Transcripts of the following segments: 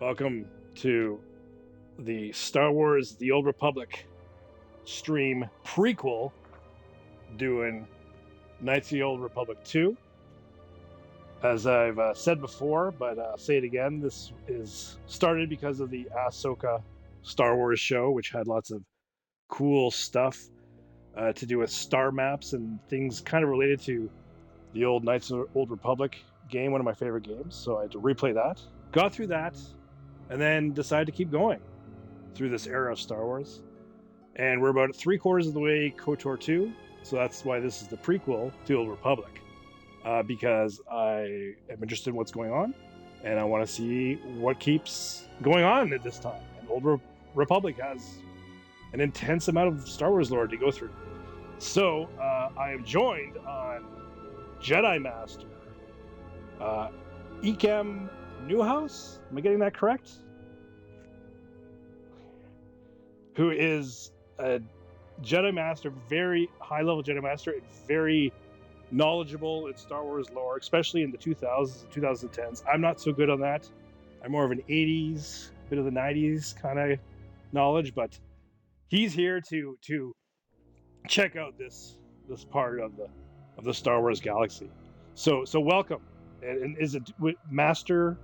Welcome to the Star Wars The Old Republic stream prequel, doing Knights of the Old Republic 2. As I've said before, but I'll say it again, this is started because of the Ahsoka Star Wars show, which had lots of cool stuff to do with star maps and things kind of related to the old Knights of the Old Republic game, one of my favorite games. So I had to replay that. Got through that, and then decided to keep going through this era of Star Wars. And we're about 3/4 of the way KOTOR II, so that's why this is the prequel to the Old Republic. Because I am interested in what's going on, and I want to see what keeps going on at this time. And Old Republic has an intense amount of Star Wars lore to go through. So I am joined on Jedi Master Ikem Newhouse. Am I getting that correct? Who is a Jedi Master, very high-level Jedi Master, and very knowledgeable in Star Wars lore, especially in the 2000s and 2010s. I'm not so good on that. I'm more of an 80s, bit of the 90s kind of knowledge, but he's here to check out this part of the Star Wars galaxy. So welcome. And is it Master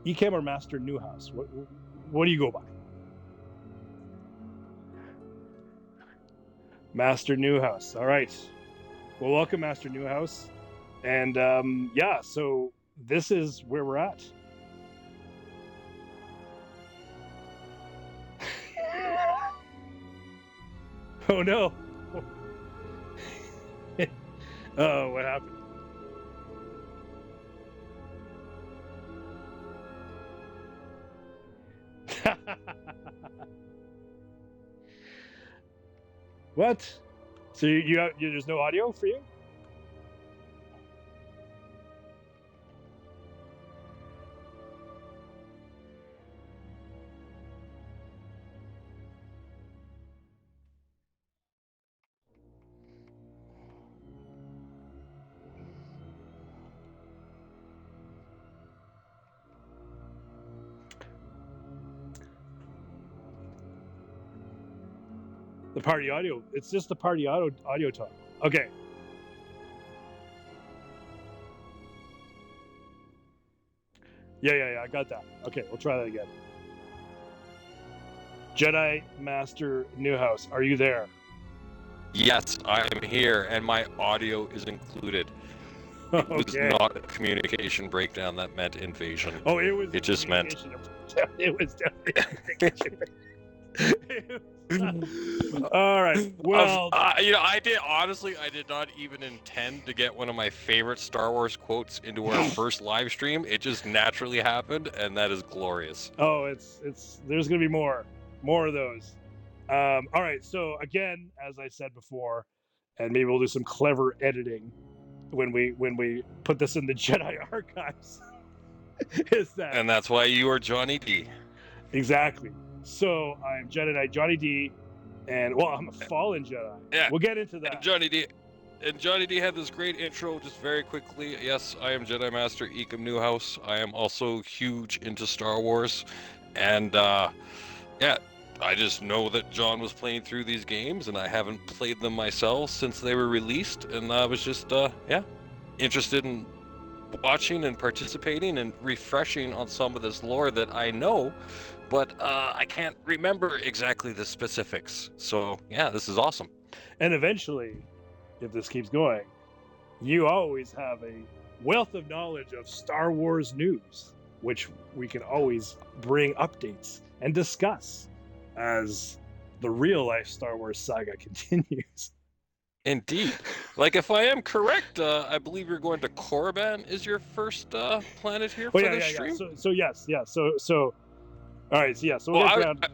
Ikem or Master Newhouse? What do you go by? Master Newhouse. All right. Well, welcome, Master Newhouse. And yeah, so this is where we're at. Oh no. Oh, what happened? What? So there's no audio for you? The party audio. It's just the party audio talk. Okay. Yeah. I got that. Okay, we'll try that again. Jedi Master Newhouse, are you there? Yes, I am here, and my audio is included. It was not a communication breakdown that meant invasion. Oh, it was. It just meant. It was definitely. All right. Well, I did not even intend to get one of my favorite Star Wars quotes into our first live stream. It just naturally happened, and that is glorious. Oh, it's. There's gonna be more of those. All right. So again, as I said before, and maybe we'll do some clever editing when we put this in the Jedi archives. And that's why you are Johnny D. Exactly. So I'm Jedi Knight Johnny D, and well, I'm a fallen Jedi. Yeah, we'll get into that. And Johnny D had this great intro. Just very quickly, yes, I am Jedi Master Ikem Newhouse. I am also huge into Star Wars, and yeah, I just know that John was playing through these games, and I haven't played them myself since they were released, and I was just interested in watching and participating and refreshing on some of this lore that I know, but I can't remember exactly the specifics. So yeah, this is awesome. And eventually, if this keeps going, you always have a wealth of knowledge of Star Wars news, which we can always bring updates and discuss as the real life Star Wars saga continues. Indeed. Like, if I am correct, I believe you're going to Korriban is your first planet here for this stream? So yes, yeah. So all right, so yeah, so we'll get around.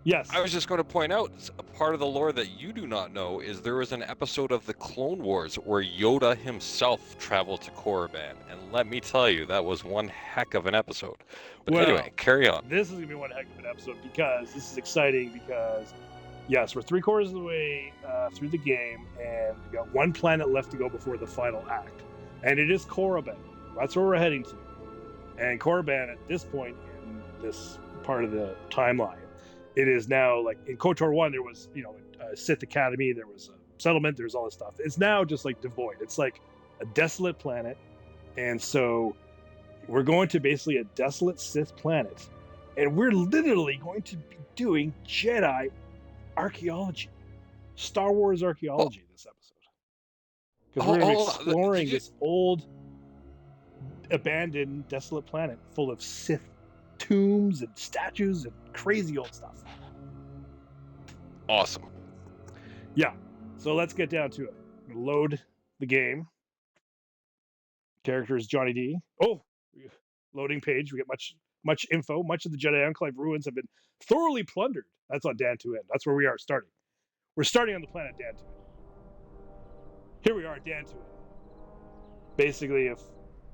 Yes. I was just going to point out, a part of the lore that you do not know is there was an episode of the Clone Wars where Yoda himself traveled to Korriban, and let me tell you, that was one heck of an episode. But anyway, carry on. This is going to be one heck of an episode because this is exciting because, yes, we're 3/4 of the way through the game, and we got one planet left to go before the final act, and it is Korriban. That's where we're heading to. And Korriban, at this point in this part of the timeline. It is now like in KOTOR 1, there was, you know, a Sith Academy, there was a settlement, there's all this stuff. It's now just like devoid. It's like a desolate planet. And so we're going to basically a desolate Sith planet. And we're literally going to be doing Jedi archaeology, Star Wars archaeology this episode. Because we're going to be exploring this old, abandoned, desolate planet full of Sith tombs and statues and crazy old stuff. Awesome. Yeah. So let's get down to it. Load the game. Character is Johnny D. Oh, loading page. We get much info. Much of the Jedi Enclave ruins have been thoroughly plundered. That's on Dantooine. That's where we are starting. We're starting on the planet Dantooine. Here we are at Dantooine. Basically, if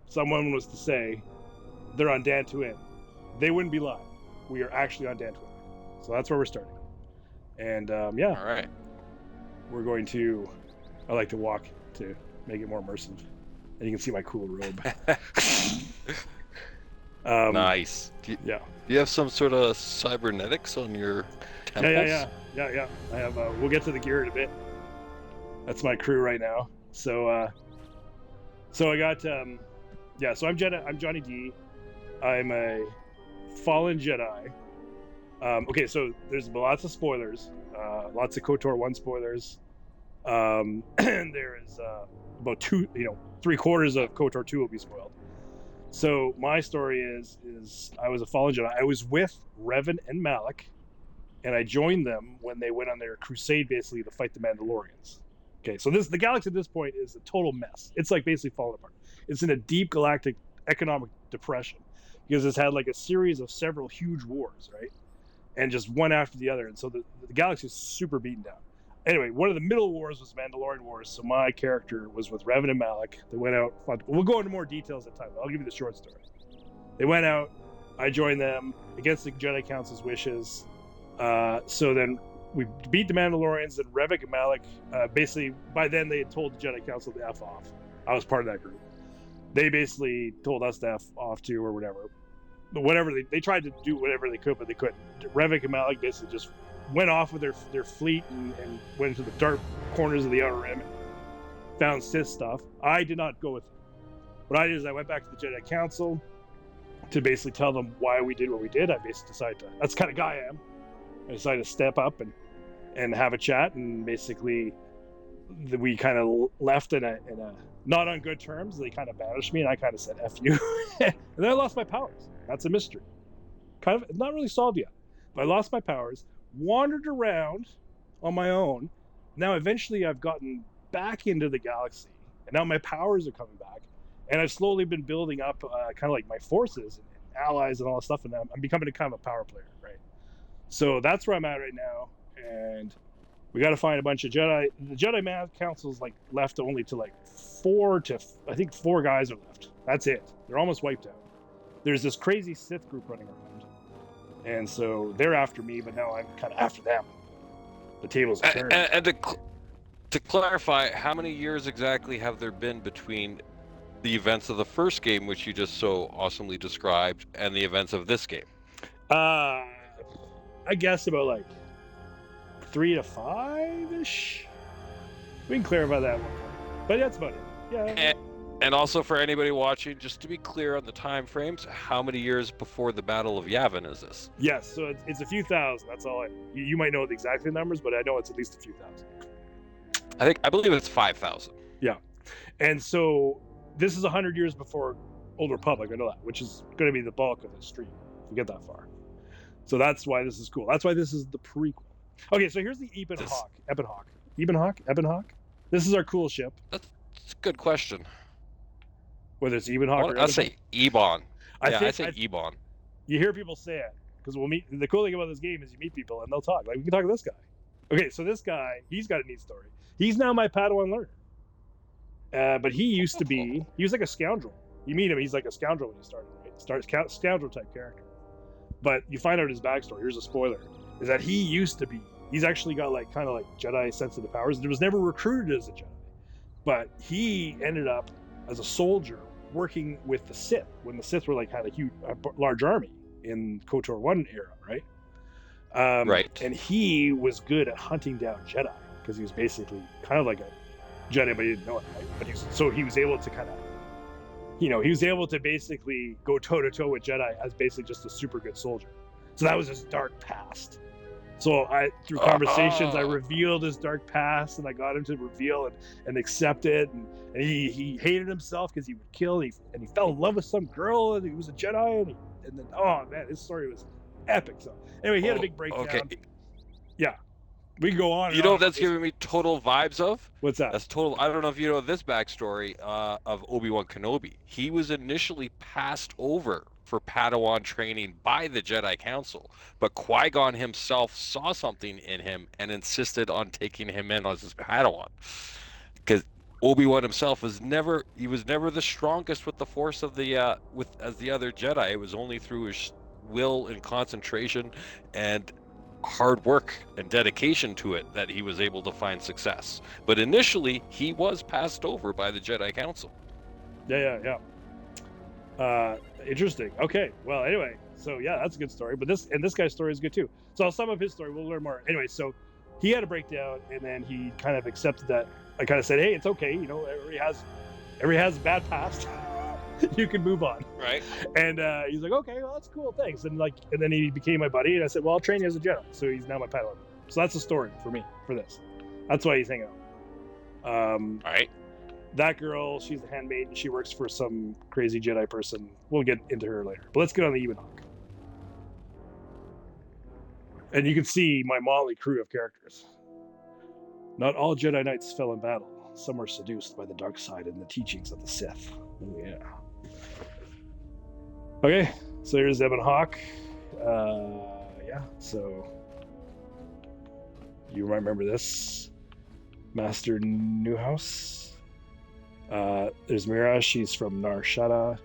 someone was to say they're on Dantooine, they wouldn't be lying. We are actually on Dantooine. So that's where we're starting. And yeah. All right. We're going to... I like to walk to make it more immersive. And you can see my cool robe. Nice. Do you have some sort of cybernetics on your temples? Yeah. I have. We'll get to the gear in a bit. That's my crew right now. So I got. So I'm Jedi. I'm Johnny D. I'm a fallen Jedi. Okay, so there's lots of spoilers. Lots of KOTOR 1 spoilers. And there is about 3/4 of KOTOR 2 will be spoiled. So my story is I was a fallen Jedi. I was with Revan and Malak, and I joined them when they went on their crusade, basically to fight the Mandalorians. Okay, so the galaxy at this point is a total mess. It's like basically falling apart. It's in a deep galactic economic depression because it's had like a series of several huge wars, right? And just one after the other, and so the galaxy is super beaten down. Anyway, one of the middle wars was Mandalorian Wars, so my character was with Revan and Malak. They went out. We'll go into more details at time. I'll give you the short story. They went out. I joined them against the Jedi Council's wishes. So then we beat the Mandalorians, and Revan and Malak, basically, by then they had told the Jedi Council to F off. I was part of that group. They basically told us to F off too, or whatever. But whatever, they tried to do whatever they could, but they couldn't. Revan and Malak basically just went off with their fleet and went into the dark corners of the Outer Rim and found Sith stuff. I did not go with them. What I did is I went back to the Jedi Council to basically tell them why we did what we did. I basically decided that's the kind of guy I am. I decided to step up and have a chat, and basically we kind of left in a not on good terms. They kind of banished me, and I kind of said F you. And then I lost my powers. That's a mystery. Kind of not really solved yet. But I lost my powers, wandered around on my own. Now eventually I've gotten back into the galaxy, and now my powers are coming back, and I've slowly been building up kind of like my forces and allies and all that stuff, and I'm becoming a kind of a power player, right? So that's where I'm at right now, and we got to find a bunch of Jedi. The Jedi Council's like left only to like 4 guys are left. That's it. They're almost wiped out. There's this crazy Sith group running around, and so they're after me, but now I'm kind of after them. The tables are turned. And to clarify, how many years exactly have there been between the events of the first game, which you just so awesomely described, and the events of this game? I guess about like 3 to 5-ish. We can clarify that one, but that's about it. Yeah. And also for anybody watching, just to be clear on the time frames, how many years before the Battle of Yavin is this? Yes, so it's a few thousand. That's all. You might know the exact numbers, but I know it's at least a few thousand. I believe it's 5,000. Yeah, and so this is 100 years before Old Republic. I know that, which is going to be the bulk of the stream. If we get that far, so that's why this is cool. That's why this is the prequel. Okay, so here's the Ebon Hawk. This is our cool ship. That's a good question. Whether it's Ebon Hawk or I say Ebon. I say Ebon. You hear people say it because we'll meet. The cool thing about this game is you meet people and they'll talk. Like we can talk to this guy. Okay, so this guy, he's got a neat story. He's now my Padawan learner. But he used to be. He was like a scoundrel. You meet him, he's like a scoundrel when you start. Right? Scoundrel type character. But you find out his backstory. Here's a spoiler: is that he used to be. He's actually got like kind of like Jedi sensitive powers. He was never recruited as a Jedi, but he ended up as a soldier working with the Sith when the Sith were like had a large army, in KOTOR 1 era, right? Right. And he was good at hunting down Jedi because he was basically kind of like a Jedi, but he didn't know it, right? But he was able to kind of, he was able to basically go toe to toe with Jedi as basically just a super good soldier. So that was his dark past. So through conversations, I revealed his dark past, and I got him to reveal and accept it. And he hated himself because he would kill, and he fell in love with some girl, and he was a Jedi, and then oh man, his story was epic. So anyway, he had a big breakdown. Okay. Yeah, we can go on. You know what that's giving me total vibes of? What's that? That's total. I don't know if you know this backstory of Obi-Wan Kenobi. He was initially passed over for Padawan training by the Jedi Council, but Qui-Gon himself saw something in him and insisted on taking him in as his Padawan. Because Obi-Wan himself was never the strongest with the Force of the as the other Jedi. It was only through his will and concentration and hard work and dedication to it that he was able to find success. But initially, he was passed over by the Jedi Council. Yeah. Interesting. Okay. Well, anyway, so yeah, that's a good story. But this guy's story is good too. So I'll sum up his story. We'll learn more. Anyway, so he had a breakdown, and then he kind of accepted that. I kind of said, "Hey, it's okay. Everybody has a bad past. You can move on." Right. And he's like, "Okay, well, that's cool. Thanks." And then he became my buddy, and I said, "Well, I'll train you as a Jedi." So he's now my Padawan. So that's the story for me for this. That's why he's hanging out. All right. That girl, she's a handmaid. She works for some crazy Jedi person. We'll get into her later. But let's get on the Ewok. And you can see my motley crew of characters. Not all Jedi Knights fell in battle. Some were seduced by the dark side and the teachings of the Sith. Oh, yeah. Okay, so here's Ebon Hawk. Yeah, so you might remember this. Master Newhouse. There's Mira. She's from Nar Shaddaa.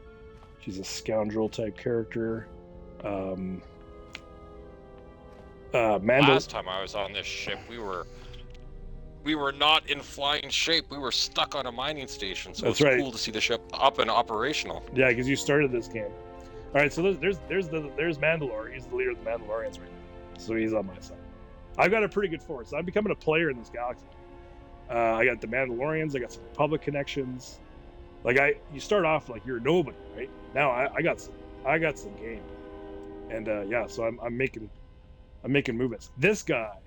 She's a scoundrel type character. Last time I was on this ship, we were not in flying shape. We were stuck on a mining station, so it's cool to see the ship up and operational. Yeah, because you started this game. All right, so there's Mandalore. He's the leader of the Mandalorians right now, so he's on my side. I've got a pretty good force. I'm becoming a player in this galaxy. I got the Mandalorians. I got some Republic connections. You start off like you're nobody, right? Now I got some game, and yeah, so I'm making movements. This guy,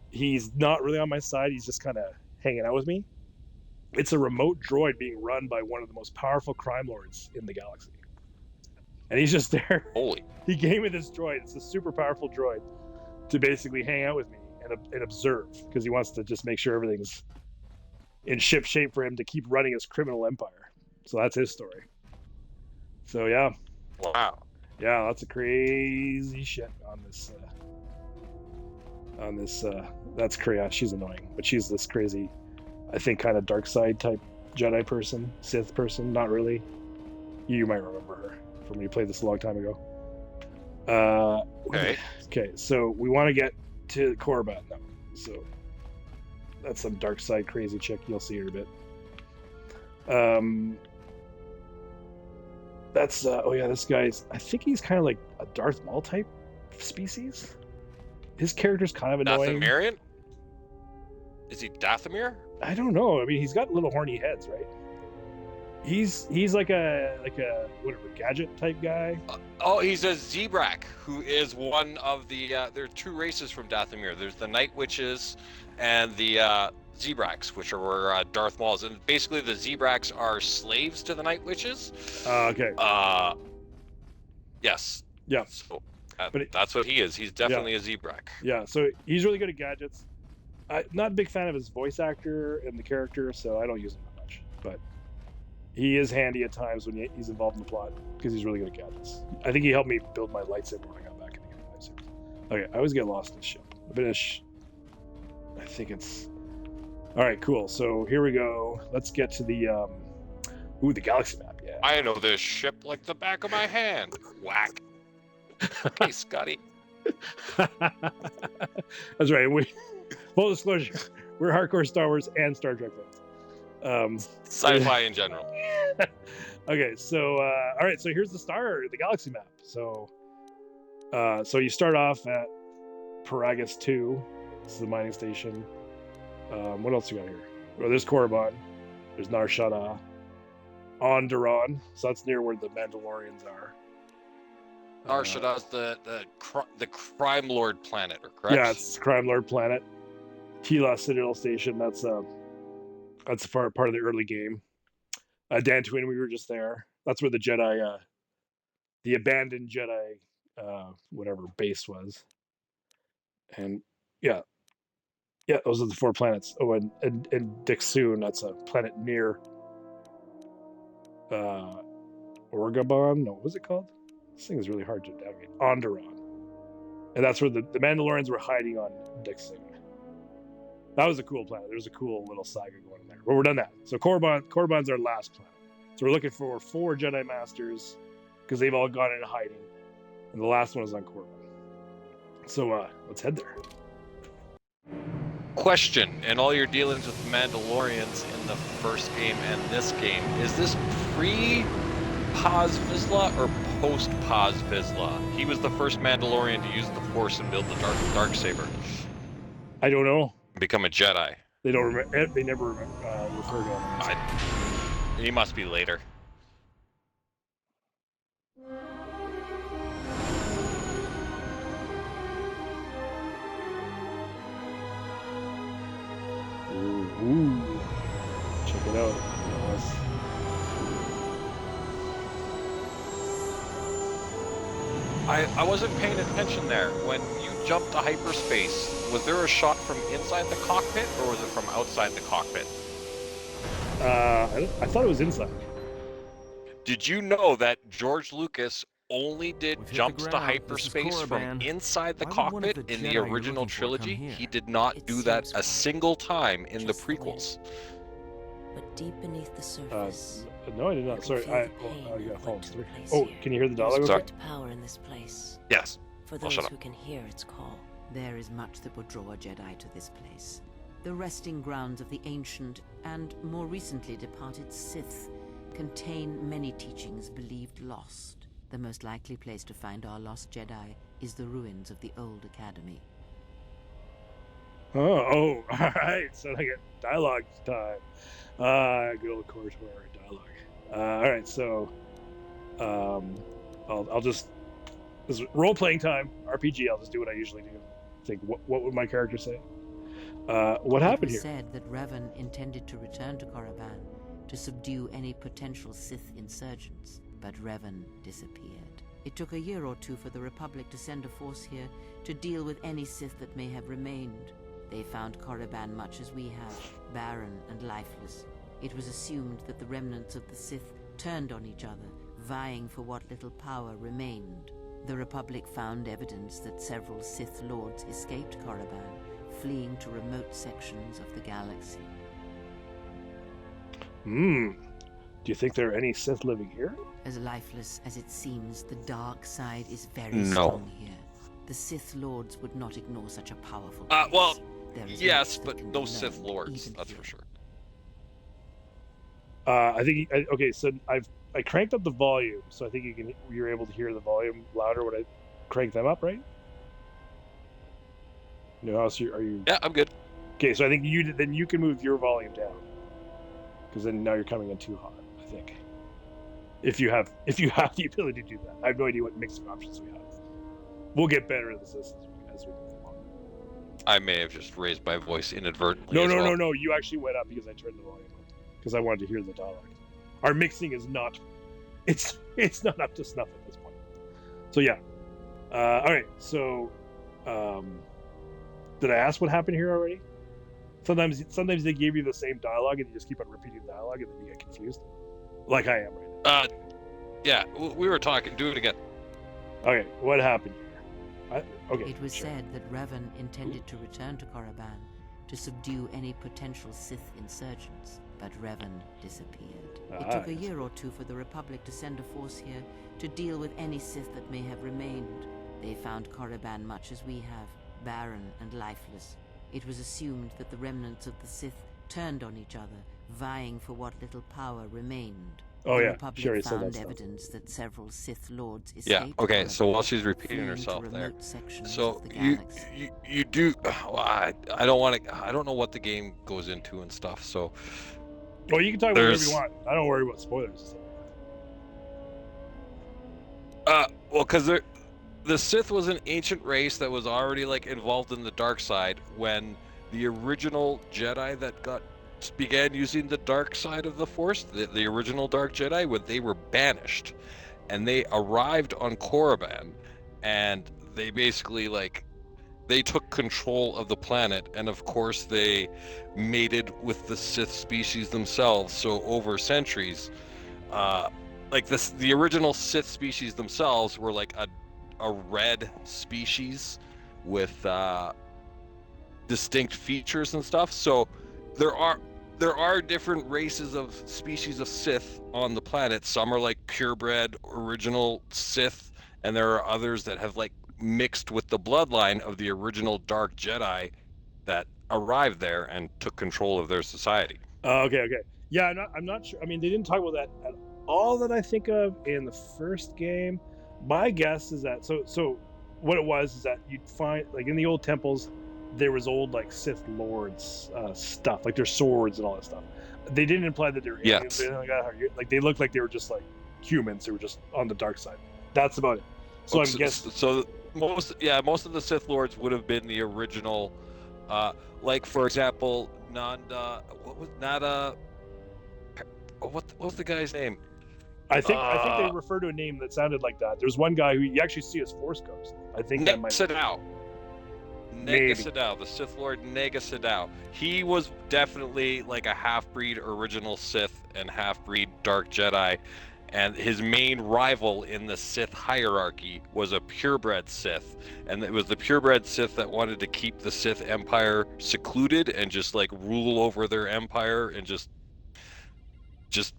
he's not really on my side. He's just kind of hanging out with me. It's a remote droid being run by one of the most powerful crime lords in the galaxy, and he's just there. Holy! He gave me this droid. It's a super powerful droid to basically hang out with me and observe, because he wants to just make sure everything's in ship shape for him to keep running his criminal empire. So that's his story. So yeah. Wow. Yeah, lots of crazy shit on this. That's Kreia. She's annoying, but she's this crazy, I think, kind of dark side type Jedi person, Sith person. Not really. You might remember her from when you played this a long time ago. Okay. So we want to get to Korriban now. So that's some dark side crazy chick. You'll see her a bit. That's this guy's, I think he's kind of like a Darth Maul type species. His character's kind of annoying. Dathomirian? Is he Dathomir? I don't know. I mean, he's got little horny heads, right? He's like a whatever gadget type guy. He's a Zebrak, who is one of the. There are two races from Dathomir. There's the Night Witches and the Zebraks, which are Darth Mauls, and basically the Zebraks are slaves to the Night Witches. Okay. Yes. Yeah. So that's what he is. He's definitely a Zebrak. Yeah. So he's really good at gadgets. I'm not a big fan of his voice actor and the character, so I don't use him that much. But he is handy at times when he's involved in the plot, because he's really good at gadgets. I think he helped me build my lightsaber when I got back in the game. Okay, I always get lost in this ship. I think it's... Alright, cool. So here we go. Let's get to the the galaxy map, yeah. I know this ship like the back of my hand. Whack. Okay, Scotty. That's right. Full disclosure, we're hardcore Star Wars and Star Trek fans. Sci-fi in general. Okay, so all right, so here's the galaxy map. So So you start off at Paragus 2. This is the mining station. What else you got here? Well, there's Korriban. There's Nar Shaddaa. Onderon. So that's near where the Mandalorians are. Nar Shaddaa's the crime lord planet, correct? Yeah, it's Crime Lord planet. Tila Citadel Station. That's part of the early game. Dantooine, we were just there. That's where the Jedi, the abandoned Jedi, whatever base was. And yeah, those are the 4 planets. Oh, and Dixun, that's a planet near Orgabon. No, what was it called? This thing is really hard to navigate. Onderon. And that's where the Mandalorians were hiding on Dixun. That was a cool planet. There's a cool little saga going on there. But we're done that. So Korriban's our last planet. So we're looking for 4 Jedi Masters because they've all gone into hiding. And the last one is on Korriban. So let's head there. Question, in all your dealings with the Mandalorians in the first game and this game, is this pre-Paz Vizsla or post-Paz Vizsla? He was the first Mandalorian to use the Force and build the Darksaber. I don't know. Become a Jedi. They don't remember. They never refer to him. He must be later. Ooh. Check it out. Yes. I wasn't paying attention there. When you jumped to hyperspace, was there a shot from inside the cockpit or was it from outside the cockpit? I thought it was inside. Did you know that George Lucas only did jumps to hyperspace from inside the cockpit in the original trilogy? He did not do that a single time in the prequels. But deep beneath the surface. No, I did not. Sorry, I got phone. Oh, can you hear the dialogue? Sorry. Power in this place. Yes. For those who can hear its call. There is much that would draw a Jedi to this place. The resting grounds of the ancient and more recently departed Sith contain many teachings believed lost. The most likely place to find our lost Jedi is the ruins of the old academy. Oh, all right. So I get dialogue time. Good old KOTOR dialogue. All right, so I'll just this is role-playing time, RPG. I'll just do what I usually do. Think, what would my character say? What happened here? It was said that Revan intended to return to Korriban to subdue any potential Sith insurgents, but Revan disappeared. It took a year or 2 for the Republic to send a force here to deal with any Sith that may have remained. They found Korriban much as we have, barren and lifeless. It was assumed that the remnants of the Sith turned on each other, vying for what little power remained. The Republic found evidence that several Sith lords escaped Korriban, fleeing to remote sections of the galaxy. Do you think there are any Sith living here? As lifeless as it seems, the dark side is very strong here. The Sith lords would not ignore such a powerful place. Well, yes, but no Sith lords, that's for sure. I think okay. So I cranked up the volume, so I think you're able to hear the volume louder when I crank them up, right? No, are you? Yeah, I'm good. Okay, so I think you can move your volume down, because then now you're coming in too hot. I think if you have the ability to do that. I have no idea what mixing options we have. We'll get better at this as we move along. I may have just raised my voice inadvertently. No. You actually went up because I turned the volume up because I wanted to hear the dialogue. Our mixing is not. It's not up to snuff at this point. So yeah. All right. So, did I ask what happened here already? Sometimes they give you the same dialogue and you just keep on repeating the dialogue and then you get confused, like I am right now. Yeah, we were talking. Do it again. Okay, what happened here? It was said that Revan intended to return to Korriban to subdue any potential Sith insurgents, but Revan disappeared. It took a year or 2 for the Republic to send a force here to deal with any Sith that may have remained. They found Korriban much as we have, barren and lifeless. It was assumed that the remnants of the Sith turned on each other, vying for what little power remained. Oh The yeah, Republic she already said that found stuff. evidence that several Sith lords Yeah. escaped Okay. Korriban, So while she's repeating fleeing to herself there, remote sections so of the you galaxy. you do. Well, I don't want to. I don't know what the game goes into and stuff. So Well, you can talk about whatever you there's want. I don't worry about spoilers and stuff. well, because the Sith was an ancient race that was already like involved in the dark side when the original Jedi that began using the dark side of the Force, the original Dark Jedi, when they were banished, and they arrived on Korriban, and they basically like they took control of the planet, and of course they mated with the Sith species themselves. So over centuries, like the original Sith species themselves were like a red species with distinct features and stuff. So there are different races of species of Sith on the planet. Some are like purebred original Sith, and there are others that have like mixed with the bloodline of the original Dark Jedi that arrived there and took control of their society. Okay, okay. Yeah, I'm not sure. I mean, they didn't talk about that at all that I think of in the first game. My guess is that so what it was is that you'd find like in the old temples there was old like Sith lords stuff, like their swords and all that stuff. They didn't imply that they were aliens Yes. or anything like that. Like they looked like they were just like humans who were just on the dark side. That's about it. So I'm guessing. So most of the Sith lords would have been the original, like for example, Nanda. What was Nada? What was the guy's name? I think they refer to a name that sounded like that. There's one guy who you actually see as Force Ghost. I think that might. Nega Sadao, the Sith Lord Nega Sadao. He was definitely like a half-breed original Sith and half-breed Dark Jedi, and his main rival in the Sith hierarchy was a purebred Sith, and it was the purebred Sith that wanted to keep the Sith Empire secluded and just like rule over their empire and just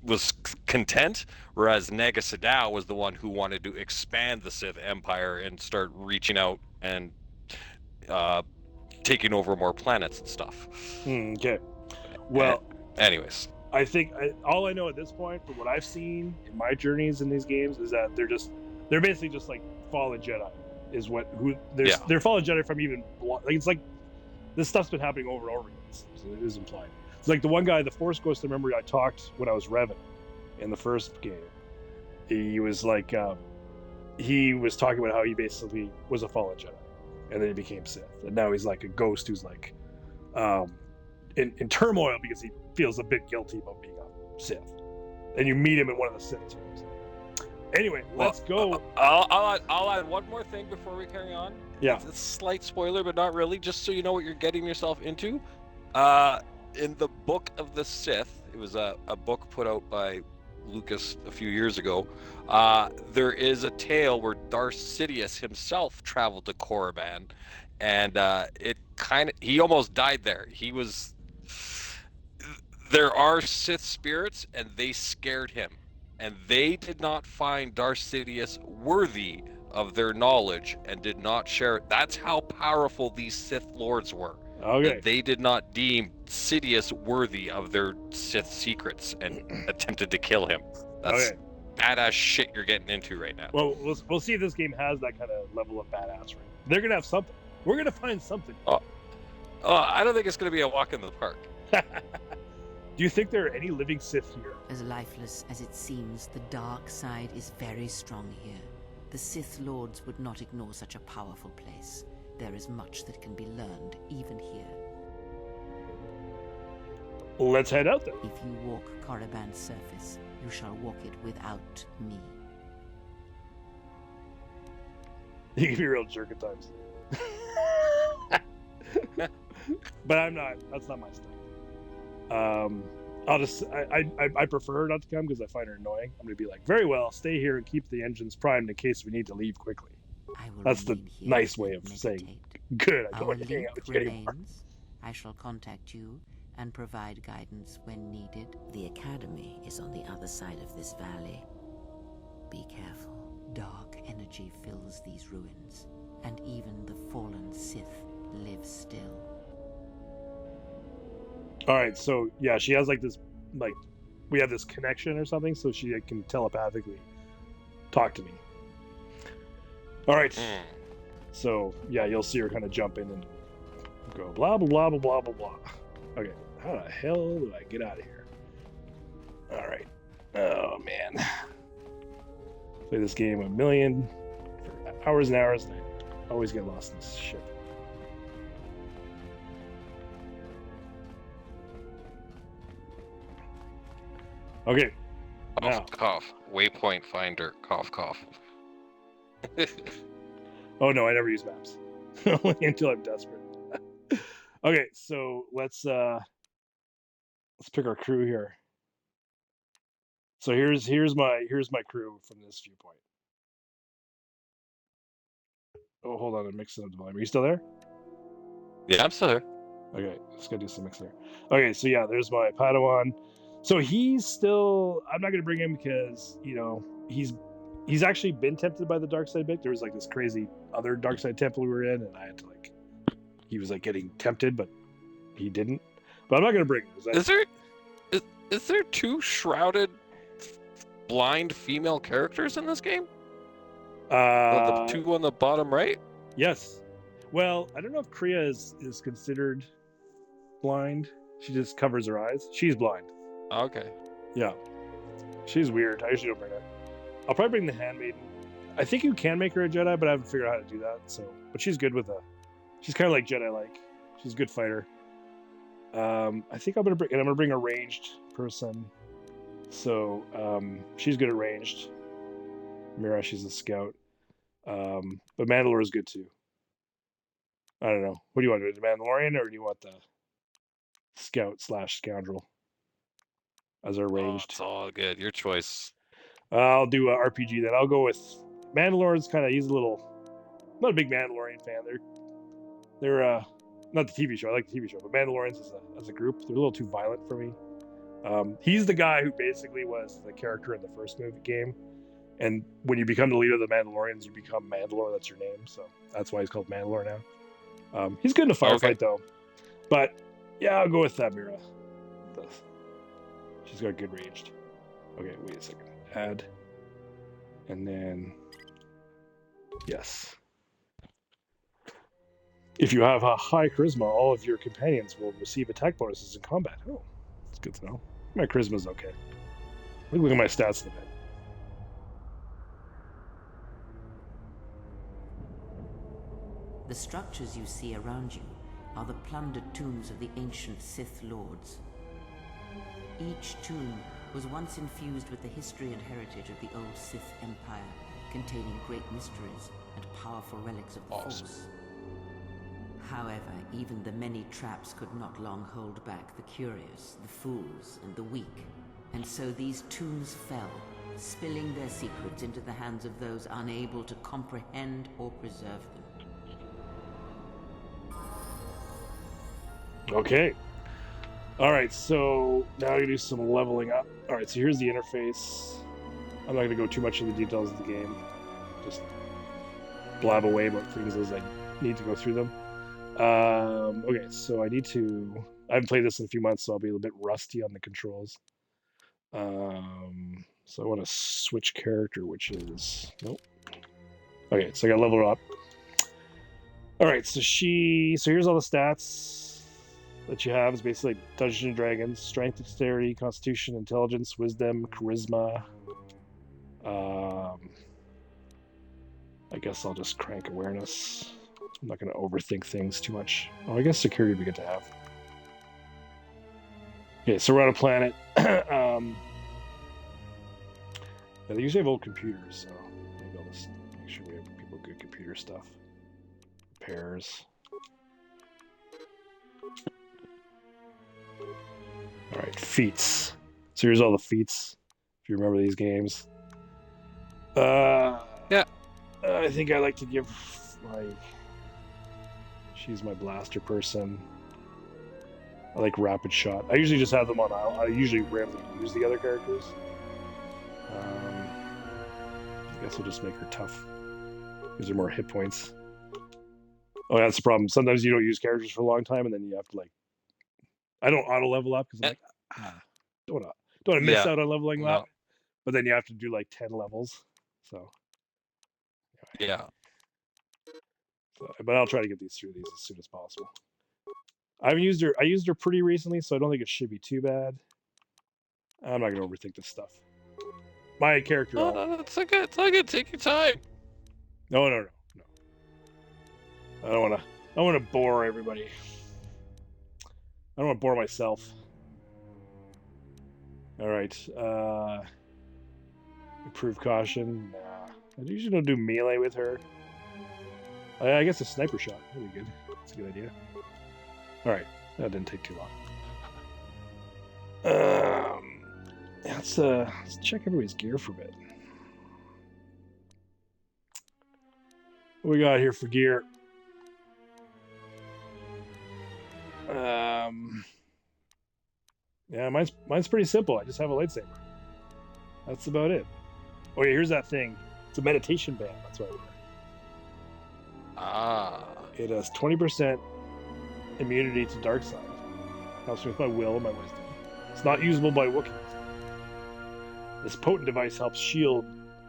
was content, whereas Nega Sadao was the one who wanted to expand the Sith Empire and start reaching out and taking over more planets and stuff. Okay. Well, anyways, I think all I know at this point, from what I've seen in my journeys in these games, is that they're basically just like fallen Jedi. Is they're fallen Jedi from even like it's like this stuff's been happening over and over again. So it is implied. It's like the one guy, the Force Ghost. I remember I talked when I was Revan in the first game. He was like he was talking about how he basically was a fallen Jedi, and then he became Sith, and now he's like a ghost who's like in turmoil because he feels a bit guilty about being a Sith. And you meet him in one of the Sith tombs. Anyway, let's go. I'll add one more thing before we carry on. Yeah. It's a slight spoiler, but not really, just so you know what you're getting yourself into. In the Book of the Sith, it was a book put out by Lucas a few years ago. There is a tale where Darth Sidious himself traveled to Korriban, and he almost died there. There are Sith spirits, and they scared him, and they did not find Darth Sidious worthy of their knowledge and did not share it. That's how powerful these Sith lords were. Okay. That they did not deem Sidious worthy of their Sith secrets and attempted to kill him. That's badass shit you're getting into right now. Well, we'll see if this game has that kind of level of badassery. They're gonna have something. We're gonna find something. I don't think it's gonna be a walk in the park. Do you think there are any living Sith here? As lifeless as it seems, the dark side is very strong here. The Sith Lords would not ignore such a powerful place. There is much that can be learned, even here. Let's head out there. If you walk Korriban's surface, you shall walk it without me. You can be real jerk at times. But I'm not. That's not my style. I prefer her not to come because I find her annoying. I'm gonna be like, very well, stay here and keep the engines primed in case we need to leave quickly. That's the nice way of saying good. I don't want to hang out with you anymore. I shall contact you and provide guidance when needed. The Academy is on the other side of this valley. Be careful. Dark energy fills these ruins, and even the fallen Sith live still. All right, so yeah, she has like this like we have this connection or something, so she can telepathically talk to me. All right. So yeah, you'll see her kind of jump in and go blah blah blah blah blah blah. Okay, how the hell do I get out of here? All right. Oh man, play this game a million for hours and hours, and I always get lost in this shit. Okay. Cough, Now. cough. Waypoint finder. Cough, cough. Oh no, I never use maps. Only until I'm desperate. Okay, so let's pick our crew here. So here's my crew from this viewpoint. Oh, hold on, I'm mixing up the volume. Are you still there? Yeah, I'm still here. Okay, just gotta do some mixing here. Okay, so yeah, there's my Padawan. So he's still. I'm not gonna bring him because he's actually been tempted by the dark side bit. There was like this crazy other dark side temple we were in, and I had to like. He was like getting tempted, but he didn't. But I'm not gonna bring him. Is there two shrouded blind female characters in this game? The two on the bottom right? Yes. Well, I don't know if Kriya is considered blind. She just covers her eyes. She's blind. Okay. Yeah. She's weird. I usually don't bring her. I'll probably bring the Handmaiden. I think you can make her a Jedi, but I haven't figured out how to do that. So, but she's good with she's kind of like Jedi-like. She's a good fighter. I think I'm gonna bring a ranged person. So she's good at ranged. Mira, she's a scout. But Mandalore is good too. I don't know. What do you want to do? The Mandalorian, or do you want the scout/scoundrel as our ranged? It's all good. Your choice. I'll do a RPG then. I'll go with Mandalore's he's a little. I'm not a big Mandalorian fan. They're not the TV show. I like the TV show, but Mandalorians as a group, they're a little too violent for me. He's the guy who basically was the character in the first game, and when you become the leader of the Mandalorians, you become Mandalore. That's your name, so that's why he's called Mandalore now. He's good in a firefight though, but yeah, I'll go with that Mira. She's got good ranged. Okay, wait a second. Add, and then yes. If you have a high charisma, all of your companions will receive attack bonuses in combat. Oh, that's good to know. My charisma's okay. Look at my stats in a bit. The structures you see around you are the plundered tombs of the ancient Sith lords. Each tomb was once infused with the history and heritage of the old Sith Empire, containing great mysteries and powerful relics of the Force. However, even the many traps could not long hold back the curious, the fools, and the weak. And so these tombs fell, spilling their secrets into the hands of those unable to comprehend or preserve them. Okay. Alright, so now you do some leveling up. Alright, so here's the interface. I'm not going to go too much into the details of the game. Just blab away about things as I need to go through them. Okay, so I haven't played this in a few months, so I'll be a little bit rusty on the controls. So I want to switch character, which is, nope. Okay, so I got to level her up. Alright, so here's all the stats that you have. Is basically Dungeons and Dragons: strength, dexterity, constitution, intelligence, wisdom, charisma. I guess I'll just crank awareness. I'm not going to overthink things too much. Oh, I guess security would be good to have. Okay, so we're on a planet. Yeah, they usually have old computers, so maybe I'll just make sure we have people with good computer stuff. Repairs. Alright, feats. So here's all the feats, if you remember these games. Yeah. I think I like to give, she's my blaster person. I like rapid shot. I usually just have them on aisle. I usually rarely use the other characters. I guess I'll just make her tough. Gives her more hit points. Oh, that's the problem. Sometimes you don't use characters for a long time, and then you have to I don't auto level up because I'm don't don't want to miss Yeah. out on leveling No. that. But then you have to do like 10 levels. So, Yeah. but I'll try to get through these as soon as possible. I used her pretty recently, so I don't think it should be too bad. I'm not gonna overthink this stuff. My character. No, it's okay. It's okay. Take your time. No. I don't want to bore everybody. I don't want to bore myself. All right. Improve caution. Nah. I usually don't do melee with her. I guess a sniper shot would be good. That's a good idea. All right. That didn't take too long. Let's check everybody's gear for a bit. What we got here for gear? Yeah, mine's pretty simple. I just have a lightsaber. That's about it. Oh yeah, here's that thing. It's a meditation band. That's what I wear. Ah. It has 20% immunity to dark side. Helps me with my will and my wisdom. It's not usable by Wookiees. This potent device helps shield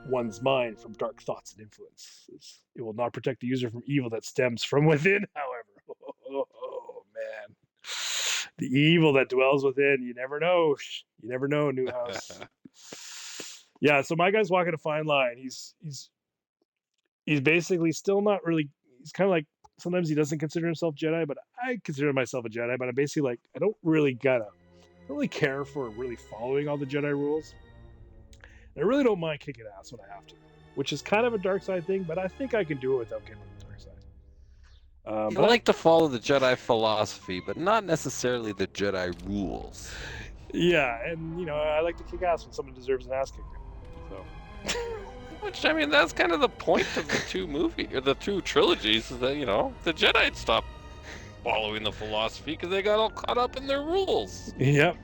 one's mind from dark thoughts and influences. It will not protect the user from evil that stems from within, however. Oh man. The evil that dwells within, you never know. You never know, New House. Yeah, so my guy's walking a fine line. He's basically still not really. He's kind of like, sometimes he doesn't consider himself Jedi, but I consider myself a Jedi. But I'm basically like, I don't really care for really following all the Jedi rules. And I really don't mind kicking ass when I have to, which is kind of a dark side thing, but I think I can do it without getting on the dark side. I like to follow the Jedi philosophy, but not necessarily the Jedi rules. Yeah, and I like to kick ass when someone deserves an ass kicking. So. Which, I mean, that's kind of the point of the two trilogies, is that, the Jedi stopped following the philosophy because they got all caught up in their rules. Yep.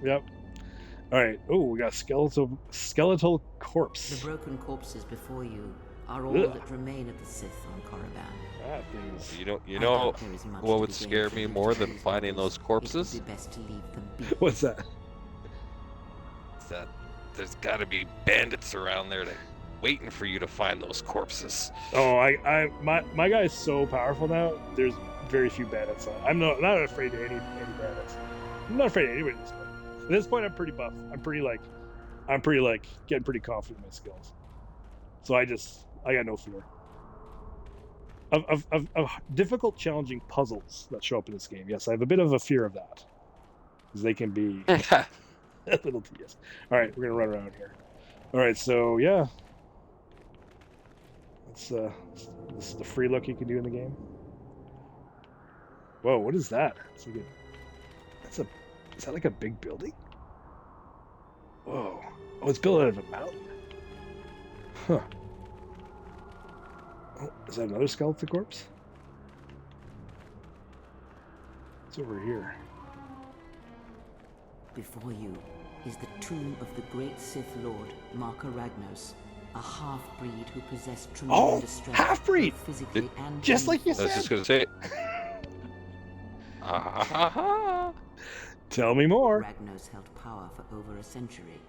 All right. Oh, we got skeletal corpse. The broken corpses before you are all that remain of the Sith on Korriban. That thing's... You know what would scare me more than finding those corpses? It would be best to leave them be. What's that? It's that there's got to be bandits around there waiting for you to find those corpses. Oh, my guy is so powerful now. There's very few bandits. I'm not afraid of any bandits. I'm not afraid of anybody at this point. At this point, I'm pretty buff. I'm pretty getting pretty confident in my skills. So I got no fear of difficult, challenging puzzles that show up in this game. Yes, I have a bit of a fear of that, because they can be a little tedious. All right, we're gonna run around here. All right, so yeah, this is the free look you can do in the game. Whoa, what is that? Is that like a big building? Whoa. Oh, it's built out of a mountain. Huh. Oh, is that another skeleton corpse? It's over here. Before you is the tomb of the great Sith Lord, Marka Ragnos, a half-breed who possessed tremendous strength, half-breed! Physically and Just like you I was said. just going to say. Tell me more. Ragnos held power for over a century,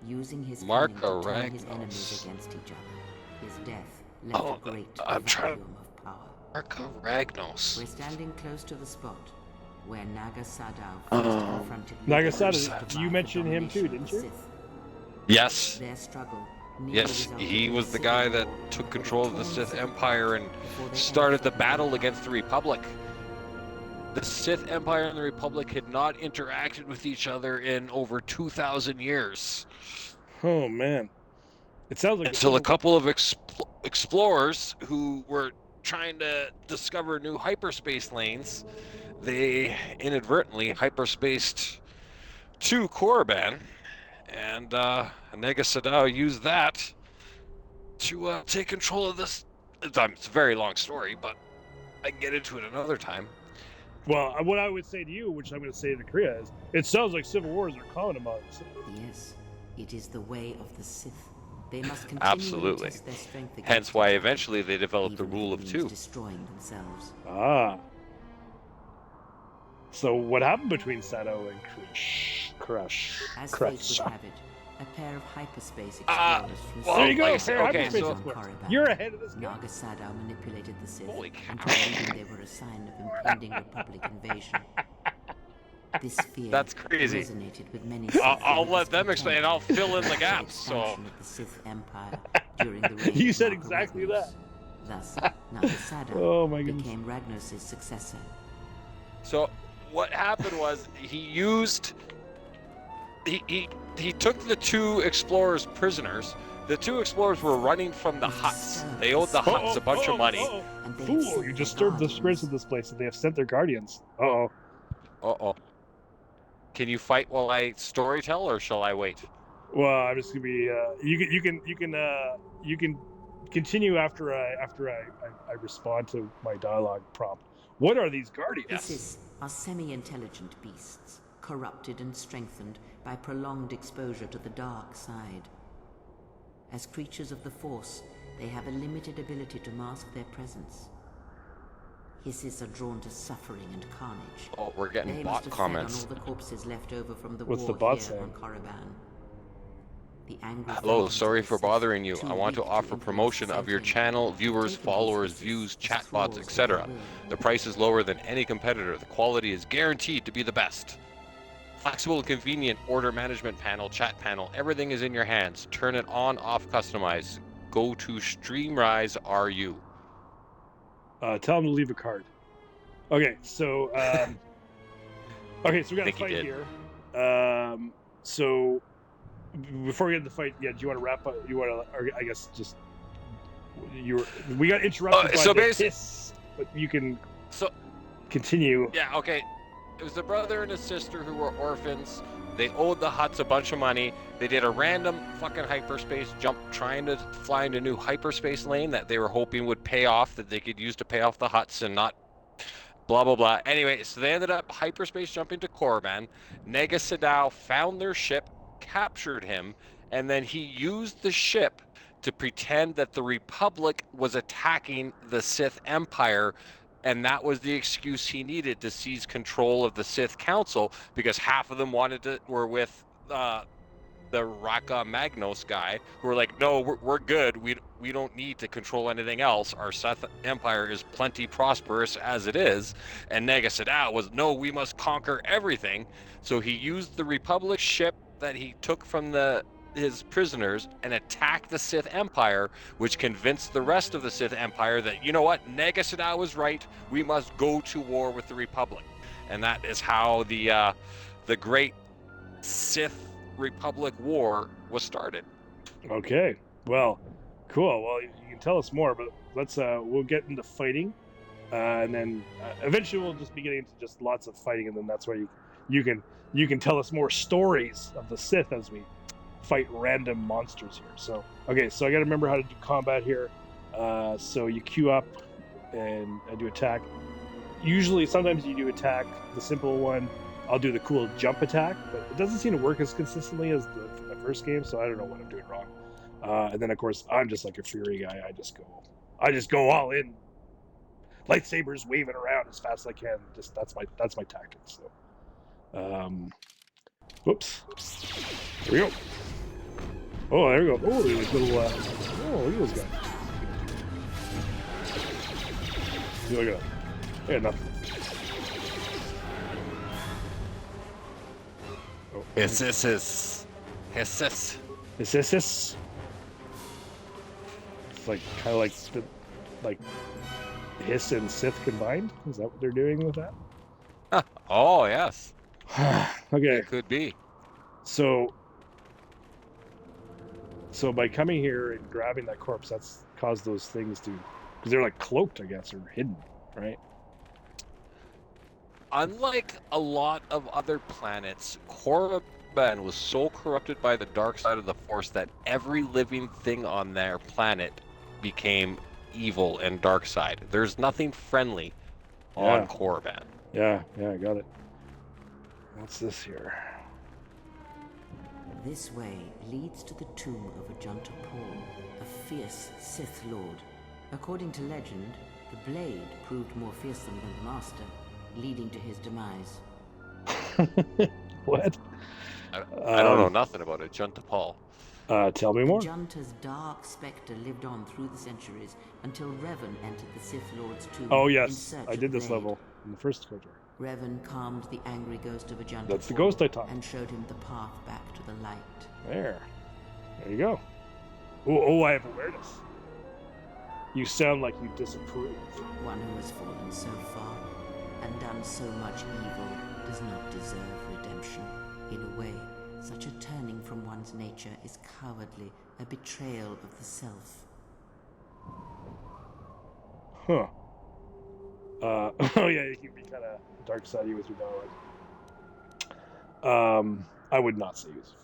using his Marka cunning to turn his Ragnos. enemies against each other. His death left a great I'm trying- vacuum of power. Marka Ragnos. We're standing close to the spot where Naga Sadow first confronted Naga leaders Sadow, of the you mentioned him too, domination of didn't the you? Sith. Yes. Their struggle nearly Yes, resulted he in was a the civil guy that war took over control of the torn Sith Sith Empire and before they started the entered battle against the Republic. The Sith Empire and the Republic had not interacted with each other in over 2,000 years. Oh man, it sounds like Until a couple of explorers who were trying to discover new hyperspace lanes, they inadvertently hyperspaced to Korriban, and Naga Sadow used that to take control of this. It's a very long story, but I can get into it another time. Well, what I would say to you, which I'm going to say to Korea, is it sounds like civil wars are common among us. Yes, it is the way of the Sith. They must continually Absolutely. test their strength against Hence why each other, eventually they developed the even if rule it of means two. destroying themselves. Ah. So what happened between Sato and Crush? As fate would have it, a pair of hyperspace explorers from well, There you go. like I Fair said, okay, hyperspace so- explorers. Korriban. You're ahead of this game. Naga Sadow manipulated the Sith Holy cow. into believing they were a sign of impending Republic invasion. This fear That's crazy. resonated with many Sith I'll who let them discontent explain, and I'll fill in the with gaps. So, expansion of the Sith Empire during the reign You of said Naga exactly Ragnos. Thus, Naga Sadow Oh my goodness. became Ragnos' successor. so what happened was he used. He took the two explorers prisoners. The two explorers were running from the huts. They owed the huts a bunch of money. And they Fool, sent you their disturbed the spirits guardians. of this place, and they have sent their guardians. Uh-oh. Uh-oh. Can you fight while I storytell, or shall I wait? Well, I'm just gonna be. You can continue after I respond to my dialogue prompt. What are these guardians? Yes. Sith are semi-intelligent beasts, corrupted and strengthened by prolonged exposure to the dark side. As creatures of the Force, they have a limited ability to mask their presence. Hisses are drawn to suffering and carnage. Oh, we're getting They bot must have comments. fed on all the corpses left over from the What's war the bot here saying? on Korriban. The angry Hello, vengeance sorry of the for Sith, bothering you. too I want to weak offer influence promotion of your sentient, channel, viewers, capable followers, Siths views, as chatbots, thralls of etc. their will. The price is lower than any competitor. The quality is guaranteed to be the best. Flexible and convenient order management panel, chat panel, everything is in your hands. Turn it on, off, customize. Go to Streamrise RU. Tell him to leave a card. Okay, so we got a Think he fight did. here. So before we get into the fight, yeah, do you want to wrap up? You want to, or I guess just we got interrupted by so the basi- hiss, but you can So, continue. yeah, okay. It was a brother and a sister who were orphans. They owed the Hutts a bunch of money. They did a random fucking hyperspace jump trying to fly into a new hyperspace lane that they were hoping would pay off, that they could use to pay off the Hutts and not blah, blah, blah. Anyway, so they ended up hyperspace jumping to Korriban. Naga Sadow found their ship, captured him, and then he used the ship to pretend that the Republic was attacking the Sith Empire, and that was the excuse he needed to seize control of the Sith Council, because half of them were with the Raka Magnos guy, who were like, no, we're good. We don't need to control anything else. Our Sith Empire is plenty prosperous as it is. And Naga Sadow was, no, we must conquer everything. So he used the Republic ship that he took from his prisoners and attacked the Sith Empire, which convinced the rest of the Sith Empire that, you know what, Naga Sadow was right. We must go to war with the Republic. And that is how the great Sith Republic War was started. Okay, well, cool. Well, you can tell us more, but let's we'll get into fighting, and then eventually we'll just be getting into just lots of fighting, and then that's where you can tell us more stories of the Sith as we fight random monsters here. So okay, so I got to remember how to do combat here. So you queue up and I do attack. Usually, sometimes you do attack, the simple one. I'll do the cool jump attack, but it doesn't seem to work as consistently as the first game, so I don't know what I'm doing wrong. And then, of course, I'm just like a Fury guy. I just go all in, lightsabers waving around as fast as I can. Just that's my tactics. So, whoops. Here we go. Oh, there we go. Oh, there's little. Oh, look at those guys. Look at that. Yeah, nothing. Oh. Hiss. Is this? It's like kind of like Hiss and Sith combined. Is that what they're doing with that? Oh, yes. Okay, It could be. so by coming here and grabbing that corpse, that's caused those things to, because they're like cloaked, I guess, or hidden, right? Unlike a lot of other planets, Korriban was so corrupted by the dark side of the Force that every living thing on their planet became evil and dark side. There's nothing friendly on Yeah. Korriban. Yeah, I got it. What's this here? This way leads to the tomb of Ajunta Paul, a fierce Sith Lord. According to legend, the blade proved more fearsome than the Master, leading to his demise. What? I don't know nothing about it. Junta Paul. Tell me The more. Junta's dark spectre lived on through the centuries until Revan entered the Sith Lord's tomb Oh in yes, search I of did this Blade. level in the first KOTOR. Revan calmed the angry ghost of a Junta That's the Paul ghost I taught. and showed him the path back to the light. There you go. Oh, I have awareness. You sound like you disapprove. One who has fallen so far and done so much evil does not deserve redemption. In a way, such a turning from one's nature is cowardly, a betrayal of the self. Huh. Oh yeah, you can be kind of dark sidey with your dialogue. I would not say he was a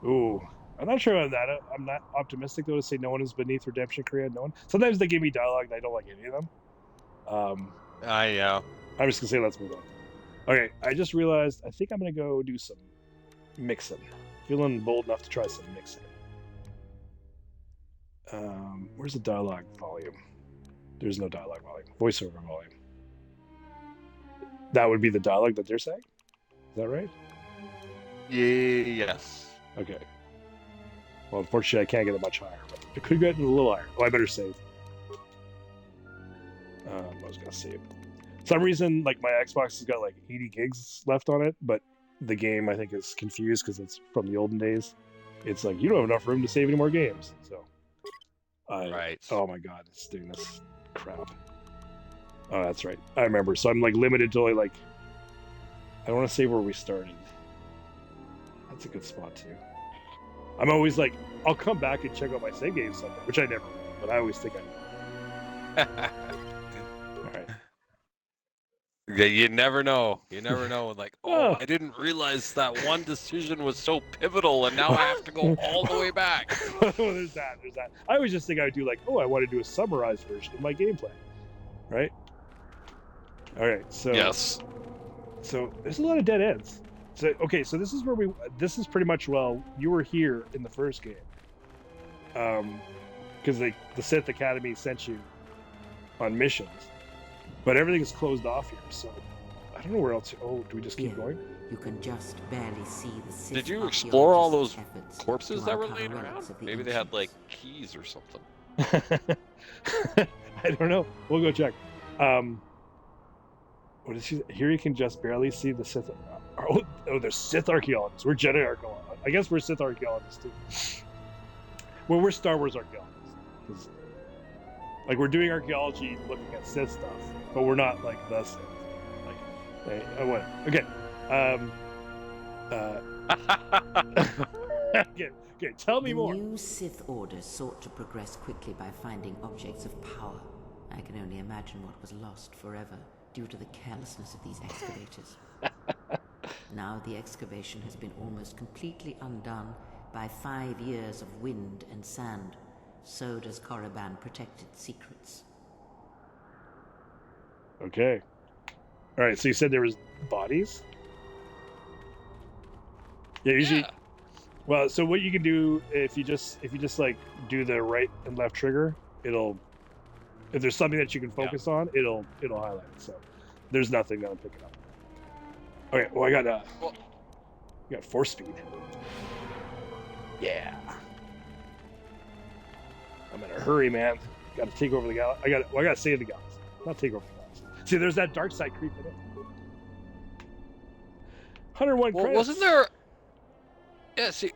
fool. Ooh, I'm not sure on that. I'm not optimistic though to say no one is beneath redemption. Korea, no one. Sometimes they give me dialogue and I don't like any of them. I'm just gonna say let's move on. Okay, I just realized I think I'm gonna go do some mixing. Feeling bold enough to try some mixing. Where's the dialogue volume? There's no dialogue volume. Voiceover volume. That would be the dialogue that they're saying? Is that right? Yes. Okay. Well, unfortunately, I can't get it much higher, but it could get a little higher. Oh, I better save. I was going to save. For some reason, like, my Xbox has got, like, 80 gigs left on it, but the game, I think, is confused because it's from the olden days. It's like, you don't have enough room to save any more games. So, Right. Oh, my God. It's doing this crap. Oh, that's right. I remember. So I'm, like, limited to, like, I don't want to save where we started. That's a good spot, too. I'm always like, I'll come back and check out my save game someday, which I never will, but I always think I will. All right. Yeah, you never know. You never know. Like, oh, I didn't realize that one decision was so pivotal, and now I have to go all the way back. There's that. I always just think I would do like, I want to do a summarized version of my gameplay, right? All right. So Yes. So there's a lot of dead ends. So okay, so this is where this is pretty much, well, you were here in the first game, because the Sith Academy sent you on missions, but everything's closed off here. So I don't know where else. Oh, do we just keep going? You can just barely see the Sith. Did you explore all those efforts corpses to that were uncover laying relics around? of the Maybe they had ancients. like keys or something. I don't know. We'll go check. What is she? Here you can just barely see the Sith. Oh, there's Sith archaeologists. We're Jedi archaeologists. I guess we're Sith archaeologists too. Well, we're Star Wars archaeologists. 'Cause, like, we're doing archaeology, looking at Sith stuff, but we're not like the Sith. Like, what? Okay. Okay. Tell me more. The new Sith Order sought to progress quickly by finding objects of power. I can only imagine what was lost forever due to the carelessness of these excavators. Now the excavation has been almost completely undone by 5 years of wind and sand. So does Korriban protect its secrets. Okay. All right. So you said there was bodies. Yeah. Usually. Yeah. Well, so what you can do if you just like do the right and left trigger, if there's something that you can focus on, it'll highlight it. So there's nothing that I'm picking up. Okay. Well, I got force speed. Yeah. I'm in a hurry, man. Got to take over the galaxy. I got to save the galaxy, not take over the galaxy. See, there's that dark side creeping in. 101 Well, credits. wasn't there? Yeah, see,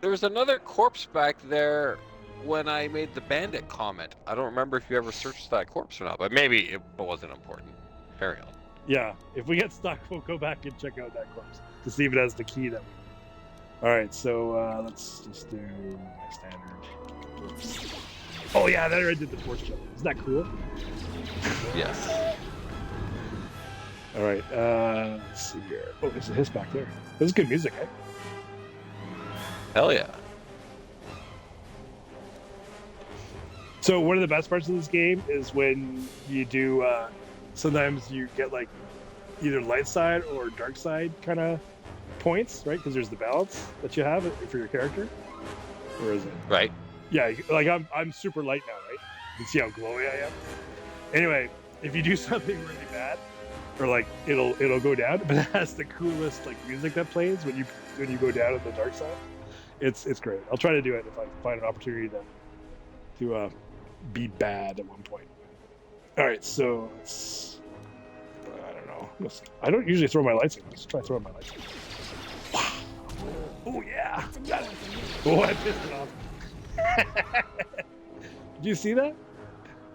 there was another corpse back there when I made the bandit comment. I don't remember if you ever searched that corpse or not, but maybe it wasn't important. Carry on. Yeah, if we get stuck, we'll go back and check out that corpse to see if it has the key that we need. All right, so let's just do my standard. Oh yeah, there I did the force jump. Isn't that cool? Yes. All right, let's see here. Oh, there's a hiss back there. This is good music, eh? Hell yeah. So one of the best parts of this game is when you do. Sometimes you get like either light side or dark side kind of points, right? Because there's the balance that you have for your character. Where is it? Right. Yeah, like I'm super light now, right? You can see how glowy I am. Anyway, if you do something really bad, or like it'll go down, but it has the coolest like music that plays when you go down on the dark side. It's great. I'll try to do it if I find an opportunity to be bad at one point. All right, so I don't know. I don't usually throw my lightsaber. Let's try throwing my lightsaber. Wow. Oh yeah. Got it. Oh, I pissed it off. Did you see that?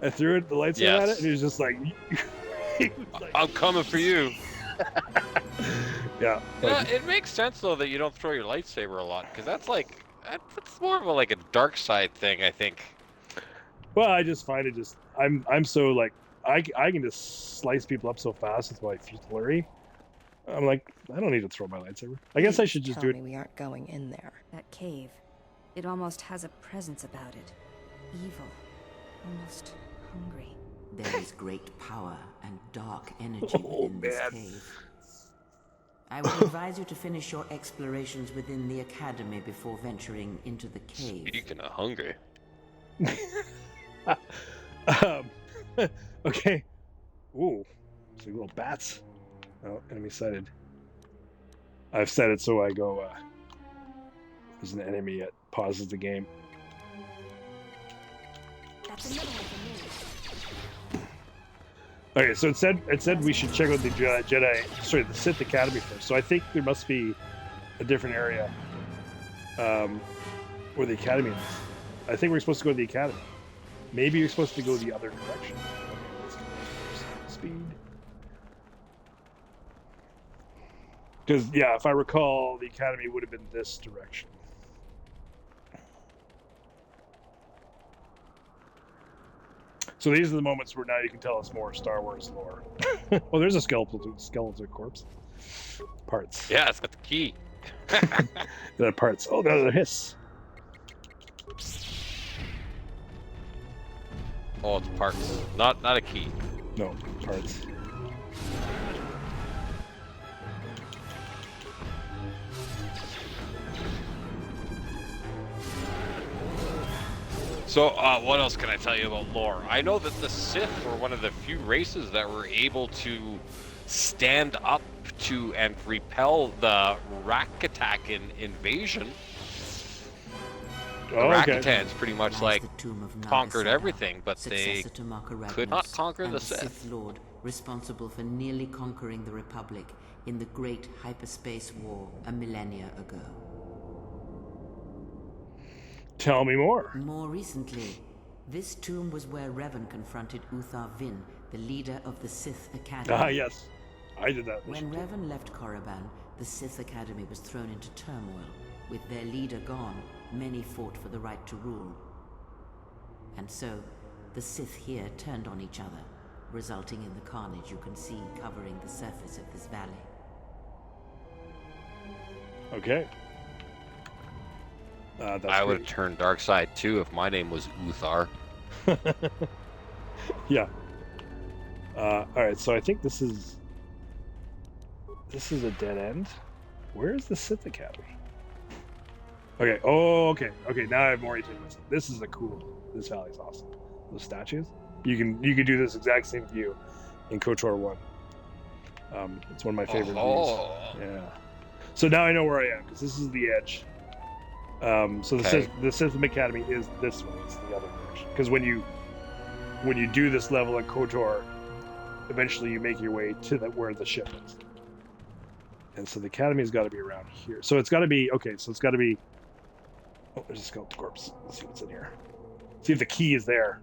I threw the lightsaber at it, and he was just like, I'm coming for you. Yeah. It makes sense though that you don't throw your lightsaber a lot, because that's more of a dark side thing, I think. Well, I just find it I'm so like I can just slice people up so fast with my flurry. I'm like, I don't need to throw my lightsaber. I guess I should just do it. Tell me we aren't going in there. That cave, it almost has a presence about it. Evil, almost hungry. There is great power and dark energy within this cave. I would advise you to finish your explorations within the academy before venturing into the cave. Speaking of hungry. Okay. Ooh, it's like little bats. Oh, enemy sighted. I've set it so I go. There's an enemy. It pauses the game. That's another one for me. Okay, so it said we should check out the the Sith Academy first. So I think there must be a different area where the Academy is. I think we're supposed to go to the Academy. Maybe you're supposed to go the other direction. Okay, let's go. Speed. Because, yeah, if I recall, the Academy would have been this direction. So these are the moments where now you can tell us more Star Wars lore. Oh, there's a skeletal corpse. Parts. Yeah, it's got the key. The parts. Oh, there's a hiss. Oh, it's parts. Not a key. No, parts. So, what else can I tell you about lore? I know that the Sith were one of the few races that were able to stand up to and repel the Rakatan invasion. The Rakatans pretty much conquered everything, but they could not conquer the Sith. Lord responsible for nearly conquering the Republic in the Great Hyperspace War a millennia ago. Tell me more. More recently, this tomb was where Revan confronted Uthar Vin, the leader of the Sith Academy. Ah, yes. I did that. When Revan left Korriban, the Sith Academy was thrown into turmoil. With their leader gone, many fought for the right to rule. And so, the Sith here turned on each other, resulting in the carnage you can see covering the surface of this valley. Okay. I would have turned dark side too if my name was Uthar. Yeah. All right, so I think this is a dead end. Where is the Sith Academy? Okay. Oh, okay. Okay. Now I've already taken this. This is This valley's awesome. Those statues. You can do this exact same view in KOTOR 1. It's one of my favorite views. Yeah. So now I know where I am because this is the edge. So the Sith Academy is this way. It's the other direction. Because when you do this level at KOTOR, eventually you make your way to where the ship is. And so the Academy's got to be around here. So it's got to be okay. So it's got to be. Oh, there's a skeleton corpse. Let's see what's in here. See if the key is there.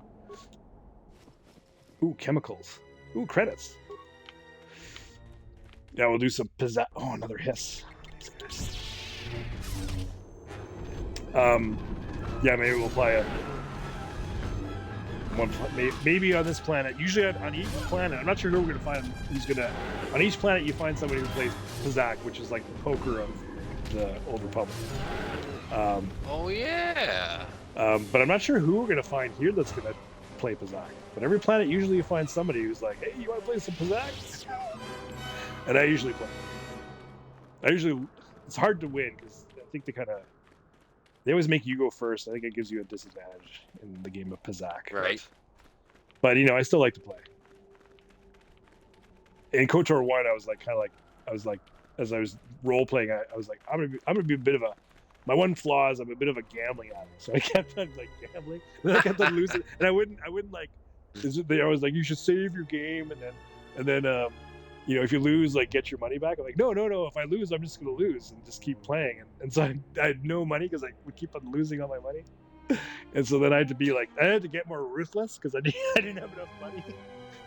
Ooh, chemicals. Ooh, credits. Yeah, we'll do some pizzazz. Oh, another hiss. Yeah, maybe we'll play maybe on this planet. Usually on each planet, I'm not sure who we're gonna find. On each planet you find somebody who plays Pizak, which is like the poker of the Old Republic. Oh yeah. But I'm not sure who we're gonna find here that's gonna play Pizak. But every planet usually you find somebody who's like, hey, you want to play some Pizak? And I usually play. It's hard to win because I think they always make you go first. I think it gives you a disadvantage in the game of Pizak. Right. But I still like to play. in KOTOR 1, I was like as I was role playing, I was like, I'm gonna be a bit of a. My one flaw is I'm a bit of a gambling addict, so I kept on like gambling, and then I kept on losing, and I wouldn't like. They always like, you should save your game, and then if you lose, like get your money back. I'm like, no. If I lose, I'm just gonna lose and just keep playing, and so I had no money because I would keep on losing all my money, and so then I had to get more ruthless because I didn't have enough money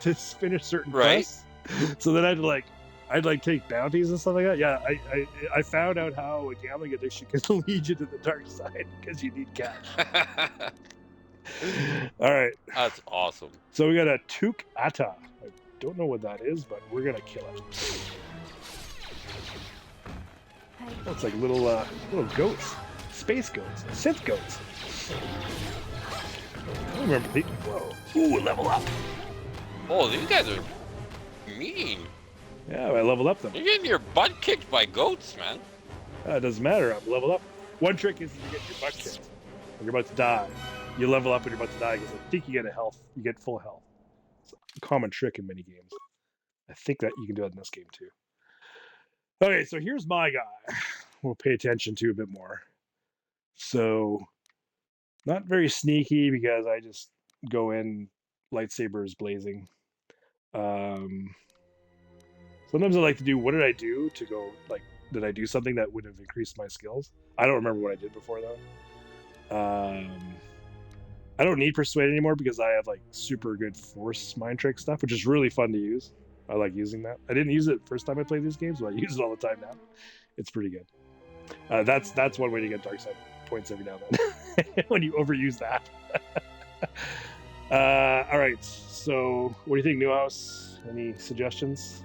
to finish certain quests. So then I'd take bounties and stuff like that. Yeah, I found out how a gambling addiction can lead you to the dark side because you need cash. All right. That's awesome. So we got a Tuk Ata. I don't know what that is, but we're gonna kill it. Oh, it's like little goats, space goats, Sith goats. I don't remember. Whoa! Ooh, level up. Oh, these guys are mean. Yeah, I leveled up them. You're getting your butt kicked by goats, man. It doesn't matter. I'm leveled up. One trick is you get your butt kicked when you're about to die. You level up when you're about to die because I think you get full health. It's a common trick in many games. I think that you can do it in this game too. Okay, so here's my guy. We'll pay attention to a bit more. So, not very sneaky because I just go in lightsabers blazing. Sometimes I like to do, what did I do to go, like, did I do something that would have increased my skills? I don't remember what I did before, though. I don't need Persuade anymore because I have, like, super good Force mind trick stuff, which is really fun to use. I like using that. I didn't use it the first time I played these games, but I use it all the time now. It's pretty good. That's one way to get dark side points every now and then, when you overuse that. All right, so what do you think, Newhouse? Any suggestions?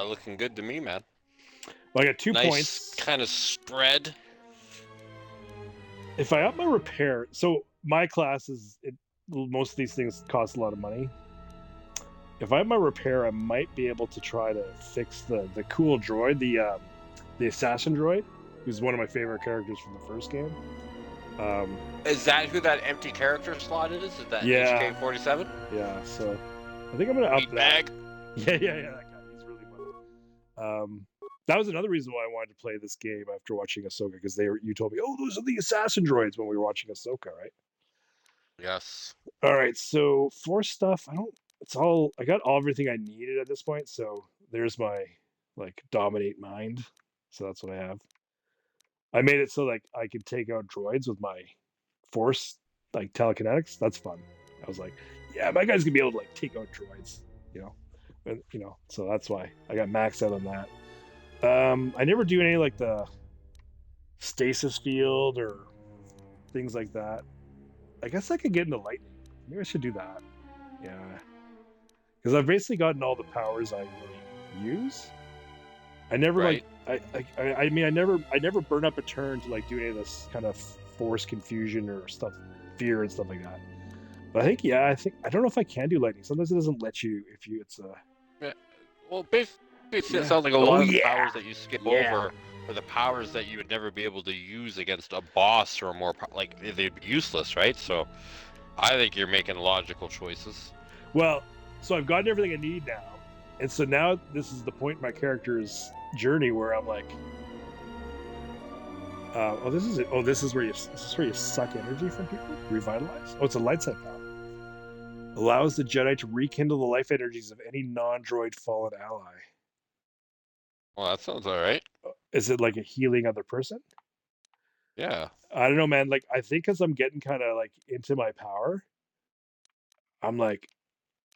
Looking good to me, man. Well, I got 2 nice points. Kind of spread. If I up my repair, so my class most of these things cost a lot of money. If I have my repair, I might be able to try to fix the cool droid, the assassin droid, who's one of my favorite characters from the first game. Is that who that empty character slot is? Is that HK-47? Yeah, so I think I'm gonna up that. Bag. Yeah, that guy. He's really fun. That was another reason why I wanted to play this game after watching Ahsoka, because you told me, oh, those are the assassin droids when we were watching Ahsoka, right? Yes. All right, so Force stuff, I got everything I needed at this point, so there's my, like, dominate mind. So that's what I have. I made it so, like, I could take out droids with my Force, like, telekinetics. That's fun. I was like, yeah, my guy's gonna be able to, like, take out droids, and, so that's why I got maxed out on that. I never do any, like, the stasis field or things like that. I guess I could get into lightning. Maybe I should do that. Yeah. Because I've basically gotten all the powers I really use. I never I never burn up a turn to, like, do any of this kind of Force confusion or stuff, fear and stuff like that. But I don't know if I can do lightning. Sometimes it doesn't let you Yeah. Well, basically, it sounds like a lot of the powers that you skip over are the powers that you would never be able to use against a boss or more, they'd be useless, right? So I think you're making logical choices. Well, so I've gotten everything I need now. And so now this is the point in my character's journey where I'm like, this is it. Oh, this is where you suck energy from people? Revitalize? Oh, it's a light side power. Allows the Jedi to rekindle the life energies of any non-droid fallen ally. Well, that sounds all right. Is it like a healing other person? Yeah. I don't know, man. Like, I think because I'm getting kind of, like, into my power, I'm like,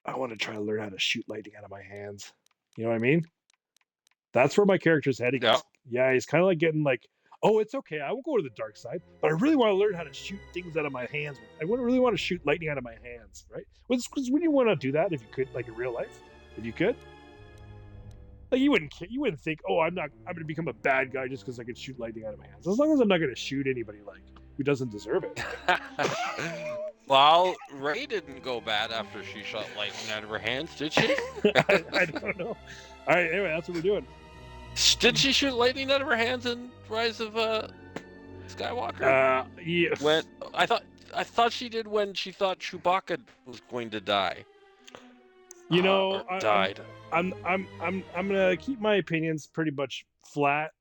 I want to try to learn how to shoot lightning out of my hands. You know what I mean? That's where my character's heading. Yeah. He's kind of like getting like, oh, it's okay. I won't go to the dark side, but I really want to learn how to shoot things out of my hands. I really want to shoot lightning out of my hands, right? Because wouldn't you want to do that if you could, like, in real life? If you could? Like, you wouldn't think, oh, I'm going to become a bad guy just because I can shoot lightning out of my hands. As long as I'm not going to shoot anybody, like, who doesn't deserve it. Well, Rey didn't go bad after she shot lightning out of her hands, did she? I don't know. All right, anyway, that's what we're doing. Did she shoot lightning out of her hands in Rise of Skywalker? Yeah. I thought she did when she thought Chewbacca was going to die. You know, or died. I'm gonna keep my opinions pretty much flat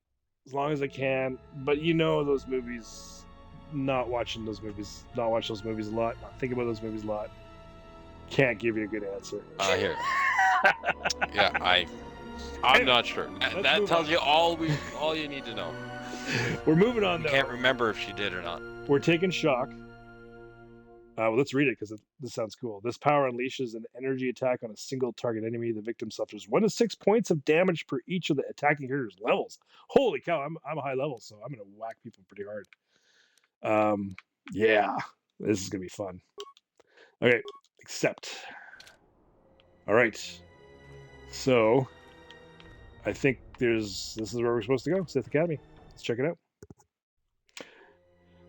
as long as I can. But you know, those movies, not watching those movies a lot, not thinking about those movies a lot, can't give you a good answer. Here. Yeah, I'm not sure. That tells you all you need to know. We're moving on. You can't remember if she did or not. We're taking shock. Well, let's read it because this sounds cool. This power unleashes an energy attack on a single target enemy. The victim suffers 1 to 6 points of damage per each of the attacking character's levels. Holy cow! I'm a high level, so I'm gonna whack people pretty hard. Yeah, this is gonna be fun. Okay, accept. All right. So, I think this is where we're supposed to go. Sith Academy. Let's check it out.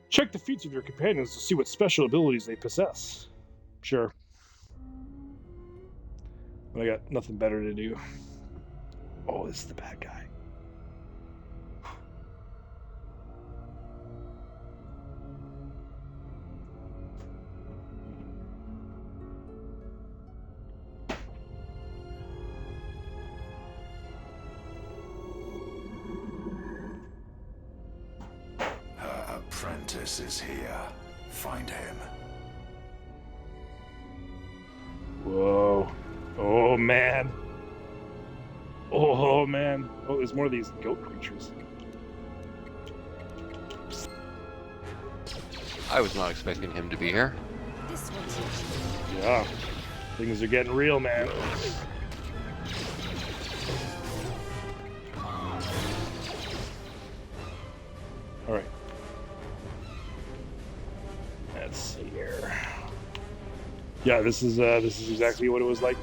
Check the feats of your companions to see what special abilities they possess. Sure. But I got nothing better to do. Oh, this is the bad guy. Apprentice is here. Find him. Whoa. Oh, man. Oh, man. Oh, there's more of these goat creatures. I was not expecting him to be here. This one's yours. Yeah. Things are getting real, man. All right. Let's see here. Yeah, this is exactly what it was like.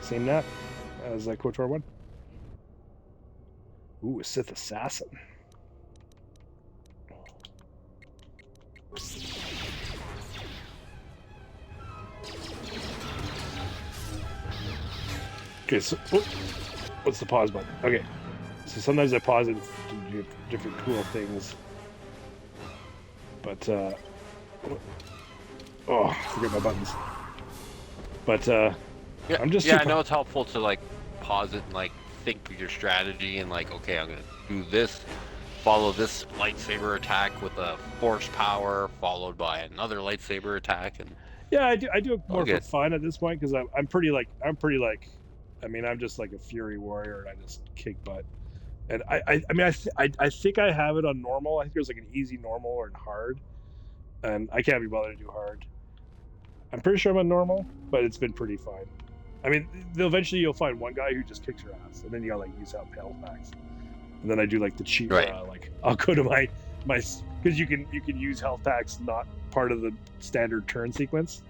Same map as KOTOR 1. Ooh, a Sith assassin. Okay, so what's the pause button? Okay, so sometimes I pause it to do different cool things, but oh, forget my buttons. But I'm just I know it's helpful to like pause it and like think of your strategy and like, okay, I'm gonna do this, follow this lightsaber attack with a force power, followed by another lightsaber attack, and yeah, I do it more for Okay. fun at this point because I'm pretty like I mean, I'm just like a fury warrior and I just kick butt. And I think I have it on normal. I think there's like an easy, normal, or hard, and I can't be bothered to do hard. I'm pretty sure I'm on normal, but it's been pretty fine. I mean, eventually you'll find one guy who just kicks your ass, and then you gotta like use health packs. And then I do like the cheat, Right. like I'll go to my because you can use health packs not part of the standard turn sequence,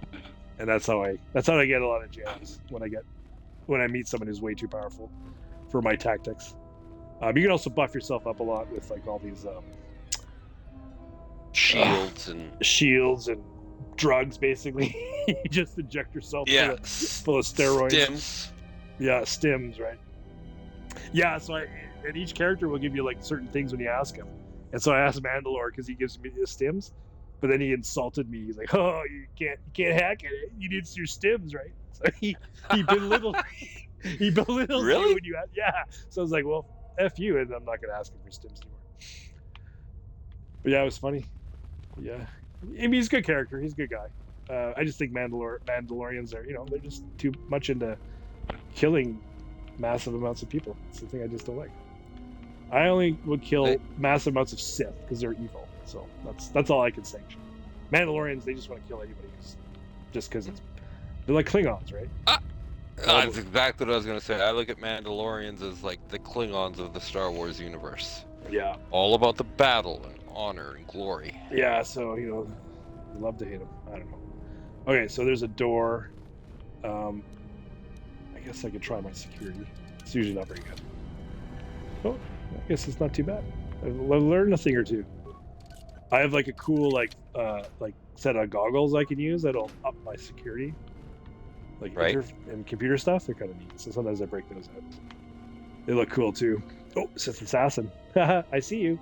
and that's how I get a lot of jams when I meet someone who's way too powerful for my tactics. You can also buff yourself up a lot with like all these shields and drugs, basically. You just inject yourself full of steroids. Stims. Yeah, stims, right? Yeah, so and each character will give you like certain things when you ask him. And so I asked Mandalore because he gives me the stims, but then he insulted me. He's like, "Oh, you can't hack it. You need your stims, right?" So he belittled he belittles Really? you when you ask. Yeah. So I was like, "Well, F you," and I'm not gonna ask him for stims anymore. But yeah, it was funny. Yeah, I mean, he's a good character. He's a good guy. I just think Mandalorians are, they're just too much into killing massive amounts of people. It's the thing I just don't like. I only would kill massive amounts of Sith because they're evil. So that's all I can sanction. Mandalorians, they just want to kill anybody who's just because they're like Klingons, right? That's exactly what I was gonna say. I look at Mandalorians as like the Klingons of the Star Wars universe. Yeah. All about the battle and honor and glory. Yeah. So love to hate them. I don't know. Okay, so there's a door. I guess I could try my security. It's usually not very good. Oh, I guess it's not too bad. I've learned a thing or two. I have like a cool like set of goggles I can use that'll up my security. Like Right. And computer stuff, they're kind of neat. So sometimes I break those out. They look cool too. Oh, Sith assassin! I see you.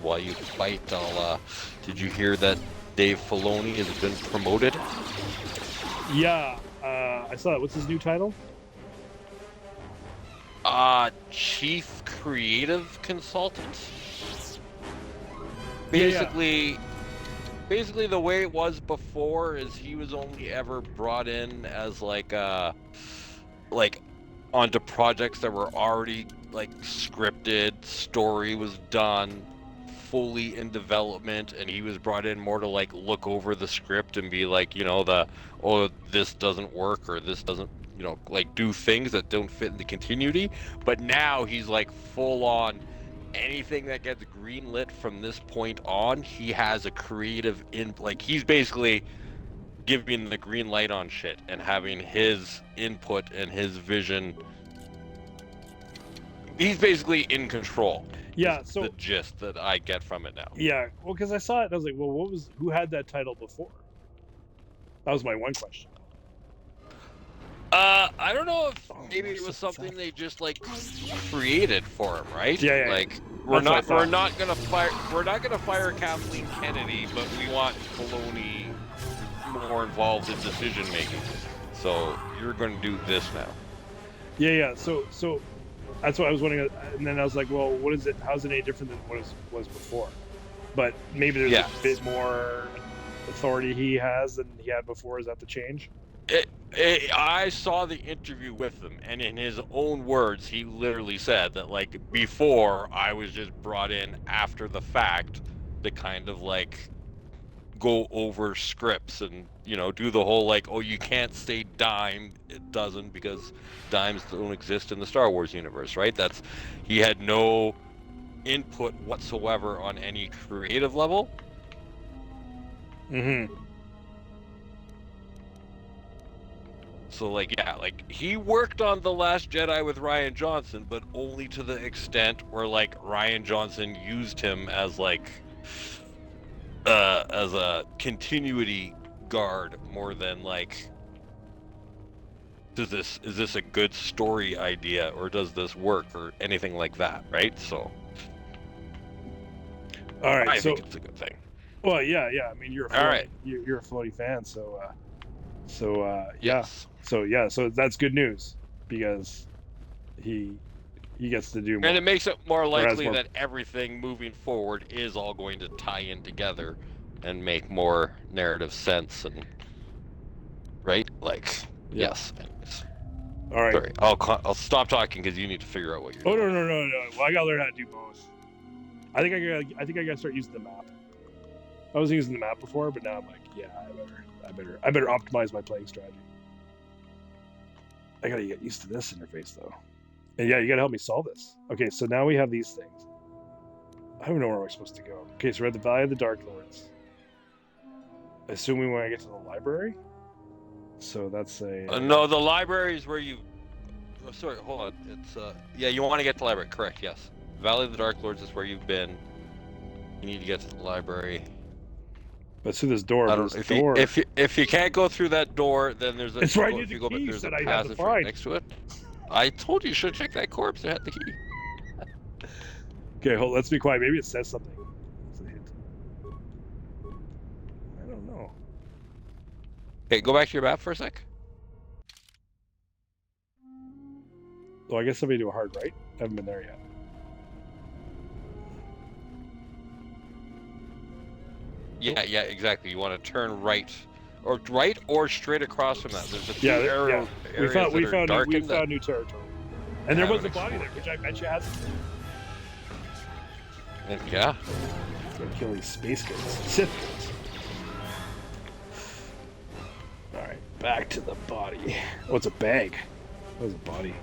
while you fight, did you hear that Dave Filoni has been promoted? Yeah, I saw that. What's his new title? Chief Creative Consultant. Yeah. Basically, the way it was before is he was only ever brought in as like onto projects that were already like scripted, story was done, fully in development, and he was brought in more to like look over the script and be like, this doesn't work or this doesn't, like do things that don't fit in the continuity. But now he's like full on. Anything that gets greenlit from this point on, he has a creative he's basically giving the green light on shit and having his input and his vision. He's basically in control. Yeah, is so the gist that I get from it now. yeah, well, because I saw it, and I was like, well, who had that title before? That was my one question. I don't know if maybe it was something they just like created for him, right? Yeah. Like we're not gonna fire Kathleen Kennedy, but we want Filoni more involved in decision making. So you're going to do this now. Yeah. So that's what I was wondering, and then I was like, well, what is it? How's it any different than what it was before? But maybe there's a bit more authority he has than he had before. Is that the change? I saw the interview with him, and in his own words, he literally said that, like, before I was just brought in after the fact to kind of like go over scripts and do the whole like, oh, you can't say dime, it doesn't, because dimes don't exist in the Star Wars universe, right? He had no input whatsoever on any creative level. Mm-hmm. So, he worked on The Last Jedi with Rian Johnson, but only to the extent where, like, Rian Johnson used him as, like, as a continuity guard more than, like, is this a good story idea, or does this work, or anything like that, right? So, all right, I think it's a good thing. Well, yeah. I mean, you're a Filoni fan, so yes. So that's good news because he gets to do more. And it makes it more likely that everything moving forward is all going to tie in together and make more narrative sense, and right? Yes. Anyways. All right. Sorry, I'll stop talking because you need to figure out what you're doing. No. Well, I gotta learn how to do both. I think I gotta start using the map. I wasn't using the map before, but now I'm like, yeah, I better optimize my playing strategy. I gotta get used to this interface though. And yeah, you gotta help me solve this. Okay, so now we have these things. I don't know where we're supposed to go. Okay, so we're at the Valley of the Dark Lords. I assume we want to get to the library. So that's no, the library is where you. Oh, sorry, hold on. It's you want to get to the library, correct? Yes. Valley of the Dark Lords is where you've been. You need to get to the library. But through this door. If you can't go through that door, then there's a. It's right near the key that I have to find. Right next to it. I told you should check that corpse. It had the key. Okay, let's be quiet. Maybe it says something. I don't know. Okay, go back to your map for a sec. Oh, I guess somebody do a hard right. I haven't been there yet. Yeah, exactly. You want to turn right or straight across from that. There's a few areas we found new territory, and there was a body there, which I bet you hasn't. And yeah, gotta kill these space goats, Sith goats. All right, back to the body. Oh, it's a bag. What is a body?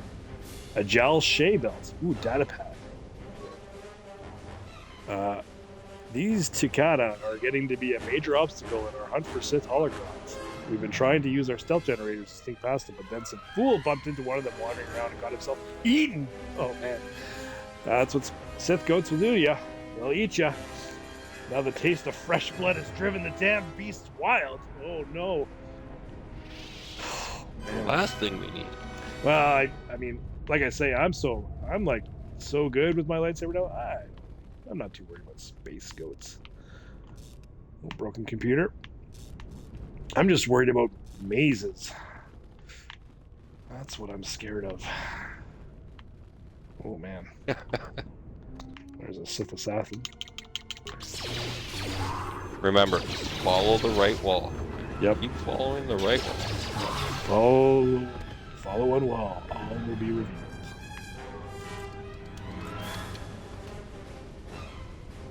A Jal Shea belt. Ooh, data pad. These Tikata are getting to be a major obstacle in our hunt for Sith holocrons. We've been trying to use our stealth generators to sneak past them, but then some fool bumped into one of them wandering around and got himself eaten. Oh man, that's what Sith goats will do to you. They'll eat you. Now the taste of fresh blood has driven the damn beasts wild. Oh no. Last thing we need. Well, I mean, like I say, I'm like so good with my lightsaber now. I'm not too worried about space goats. Oh, broken computer. I'm just worried about mazes. That's what I'm scared of. Oh man. There's a Sith assassin. Remember, follow the right wall. Yep. Keep following the right wall. Follow one wall. All will be revealed.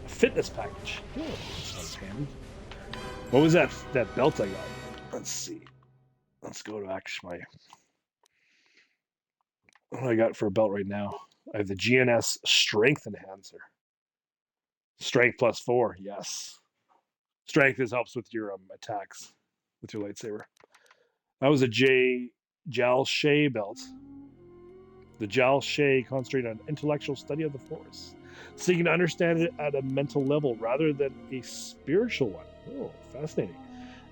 A fitness package. Oh, that sounds handy. What was that belt I got? Let's see. Let's go to actually what do I got for a belt right now? I have the GNS Strength Enhancer. Strength +4, yes. Strength helps with your attacks with your lightsaber. That was a Jal Shay belt. The Jal Shay concentrated on intellectual study of the Force, seeking to understand it at a mental level rather than a spiritual one. Oh, fascinating.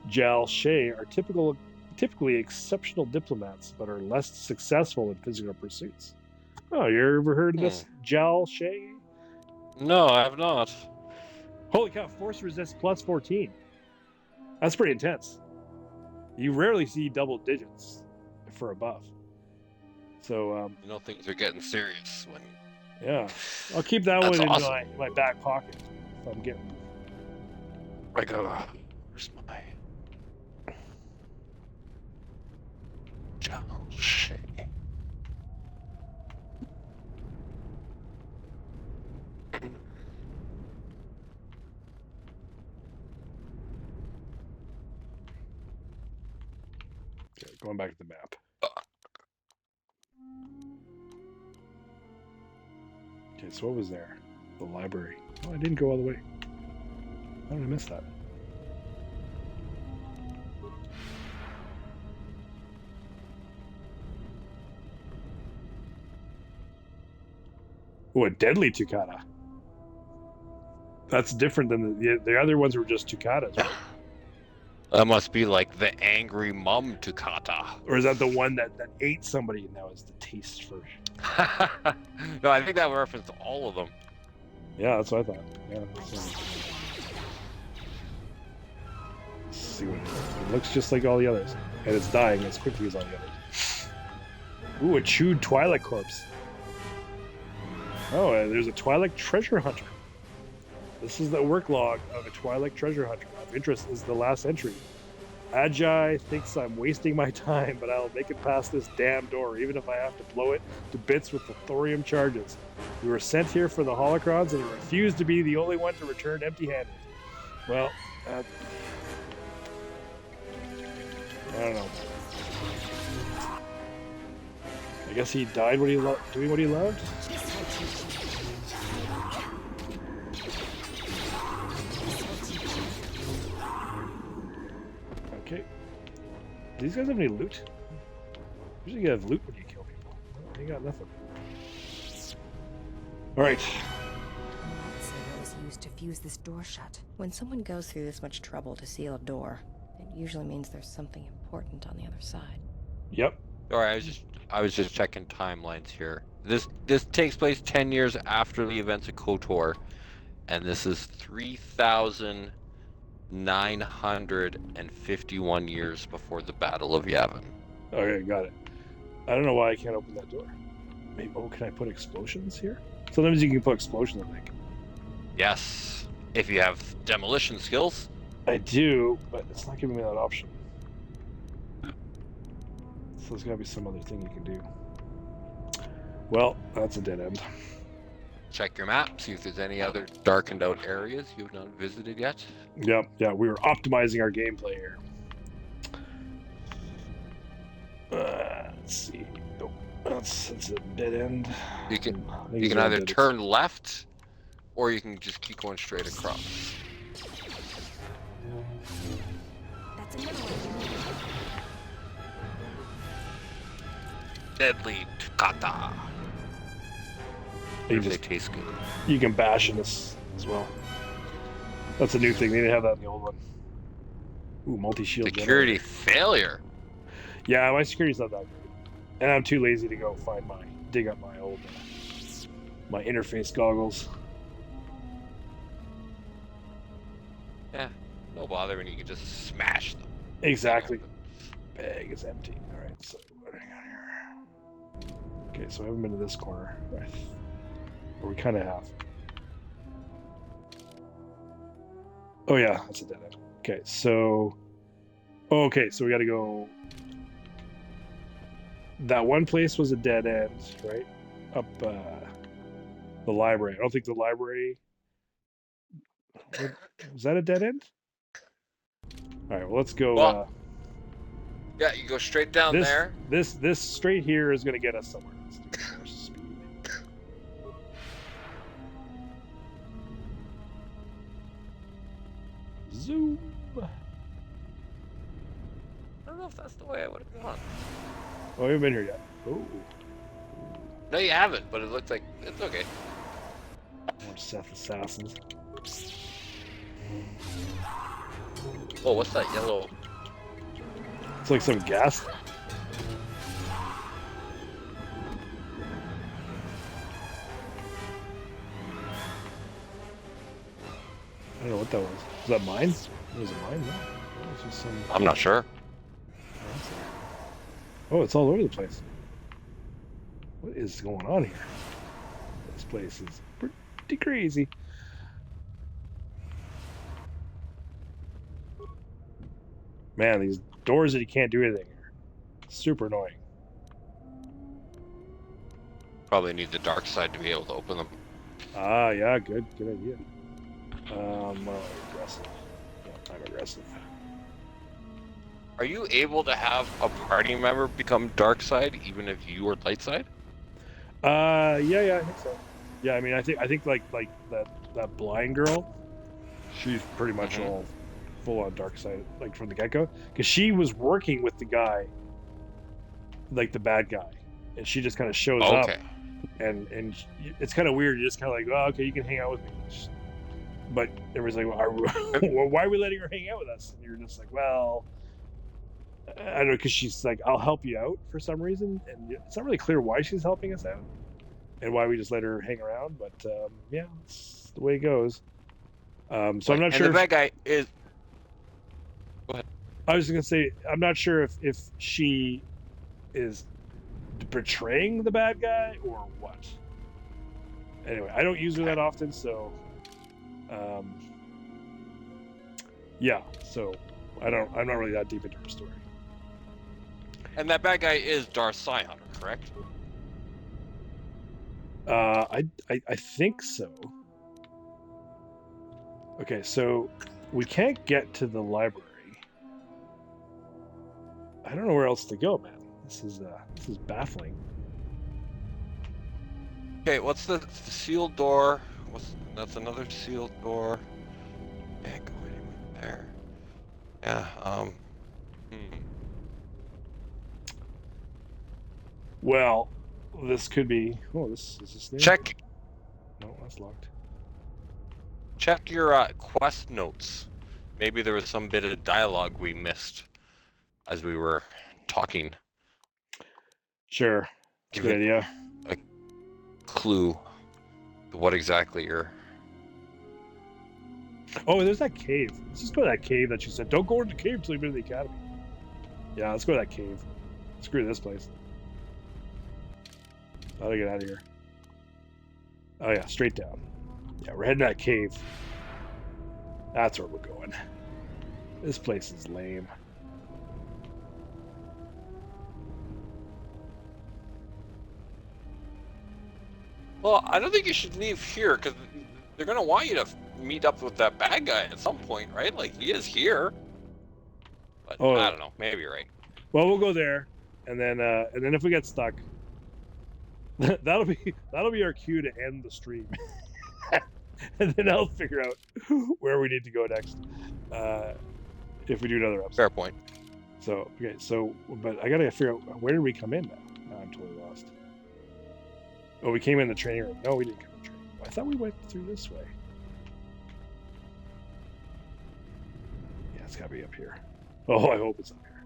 Jal Shay are typically exceptional diplomats, but are less successful in physical pursuits. Oh, you ever heard of this Jal Shay? No, I have not. Holy cow, Force Resist +14. That's pretty intense. You rarely see double digits for a buff. So, You know things are getting serious when... yeah. I'll keep that That's one awesome. in my back pocket if I'm getting... I go, where's my... Jal Shay? Okay, going back to the map. Okay, so what was there? The library. Oh, I didn't go all the way. How did I miss that? Oh, a deadly Tukata. That's different than the other ones were just Tukatas, right? That must be like the angry mum Tukata. Or is that the one that ate somebody and that was the taste for... No, I think that referenced all of them. Yeah, that's what I thought. Yeah. Let's see what it is. It looks just like all the others. And it's dying as quickly as all the others. Ooh, a chewed Twi'lek corpse. Oh, there's a Twi'lek treasure hunter. This is the work log of a Twi'lek treasure hunter. Of interest is the last entry. Agi thinks I'm wasting my time, but I'll make it past this damn door, even if I have to blow it to bits with the thorium charges. We were sent here for the holocrons, and I refuse to be the only one to return empty-handed. Well, I don't know. I guess he died doing what he loved? Okay. Do these guys have any loot? Usually you have loot when you kill people. They got nothing. Alright. Lightsaber was used to fuse this door shut. When someone goes through this much trouble to seal a door, it usually means there's something important on the other side. Yep. Sorry, I was just checking timelines here. This takes place 10 years after the events of KOTOR, and this is 3,951 years before the Battle of Yavin. Okay, got it. I don't know why I can't open that door. Maybe, can I put explosions here? Sometimes you can put explosions, I think. Yes, if you have demolition skills. I do, but it's not giving me that option. So there's gotta be some other thing you can do. Well, that's a dead end. Check your map, see if there's any other darkened out areas you've not visited yet. Yep, yeah, we were optimizing our gameplay here. Let's see. Nope. That's a dead end. You can either turn left, or you can just keep going straight across. That's another one. Deadly Tukata. You They taste good. You can bash in this as well. That's a new thing. They didn't have that in the old one. Ooh, multi-shield. Security failure. Yeah, my security's not that good. And I'm too lazy to go dig up my old, my interface goggles. No bother when you can just smash them. Exactly. Bag is empty. All right, so what do I got here? Okay, so I haven't been to this corner. Or we kind of have. Oh yeah, that's a dead end. Okay, so... Oh, okay, so we got to go... That one place was a dead end, right? Up the library. I don't think the library... Was that a dead end? All right, well, let's go... Well, yeah, you go straight down there. This straight here is going to get us somewhere. Let's do more speed. Zoom. I don't know if that's the way I would have gone. Oh, we haven't been here yet. Oh. No, you haven't, but it looks like it's okay. More Sith assassins. Oh, what's that yellow? It's like some gas. I don't know what that was. Was that mine? Was it mine? No. It was just some... I'm not sure. Oh, it's all over the place. What is going on here? This place is pretty crazy. Man, these doors that you can't do anything here. Super annoying. Probably need the dark side to be able to open them. Ah, yeah, good idea. Aggressive. Yeah, I'm aggressive. Are you able to have a party member become dark side even if you are light side? Yeah, I think so. Yeah, I mean, I think like that blind girl, she's pretty much all full on dark side, like from the get go, because she was working with the guy, like the bad guy, and she just kind of shows up, and it's kind of weird. You're just kind of like, oh, okay, you can hang out with me, but everybody's like, well, why are we letting her hang out with us? And you're just like, well, I don't know, because she's like, I'll help you out for some reason, and it's not really clear why she's helping us out and why we just let her hang around, but yeah, it's the way it goes. So I'm not sure. And the bad guy is... Go ahead. I was gonna say, I'm not sure if she is betraying the bad guy or what. Anyway, I don't use her that often, so yeah, so I'm not really that deep into her story. And that bad guy is Darth Sihunter, correct? I think so. Okay, so we can't get to the library. I don't know where else to go, man. This is baffling. Okay, what's the sealed door? That's another sealed door. Can't go anywhere there. Yeah. Well, this could be. Oh, this is this new? Check. No, that's locked. Check your quest notes. Maybe there was some bit of dialogue we missed as we were talking. Sure. Give Good idea. A clue to what exactly you're... Oh, there's that cave. Let's just go to that cave that you said. Don't go into the cave until you've been to the academy. Yeah, let's go to that cave. Screw this place. How do I get out of here? Oh yeah, straight down. Yeah, we're heading to that cave. That's where we're going. This place is lame. Well, I don't think you should leave here, because they're going to want you to meet up with that bad guy at some point, right? Like, he is here. But I don't know. Maybe you're right. Well, we'll go there, and then if we get stuck, that'll be our cue to end the stream. And then I'll figure out where we need to go next. If we do another episode. Fair point. So, okay, but I gotta figure out, where did we come in now? I'm totally lost. Oh, we came in the training room. No, we didn't come in the training room. I thought we went through this way. Yeah, it's gotta be up here. Oh, I hope it's up here.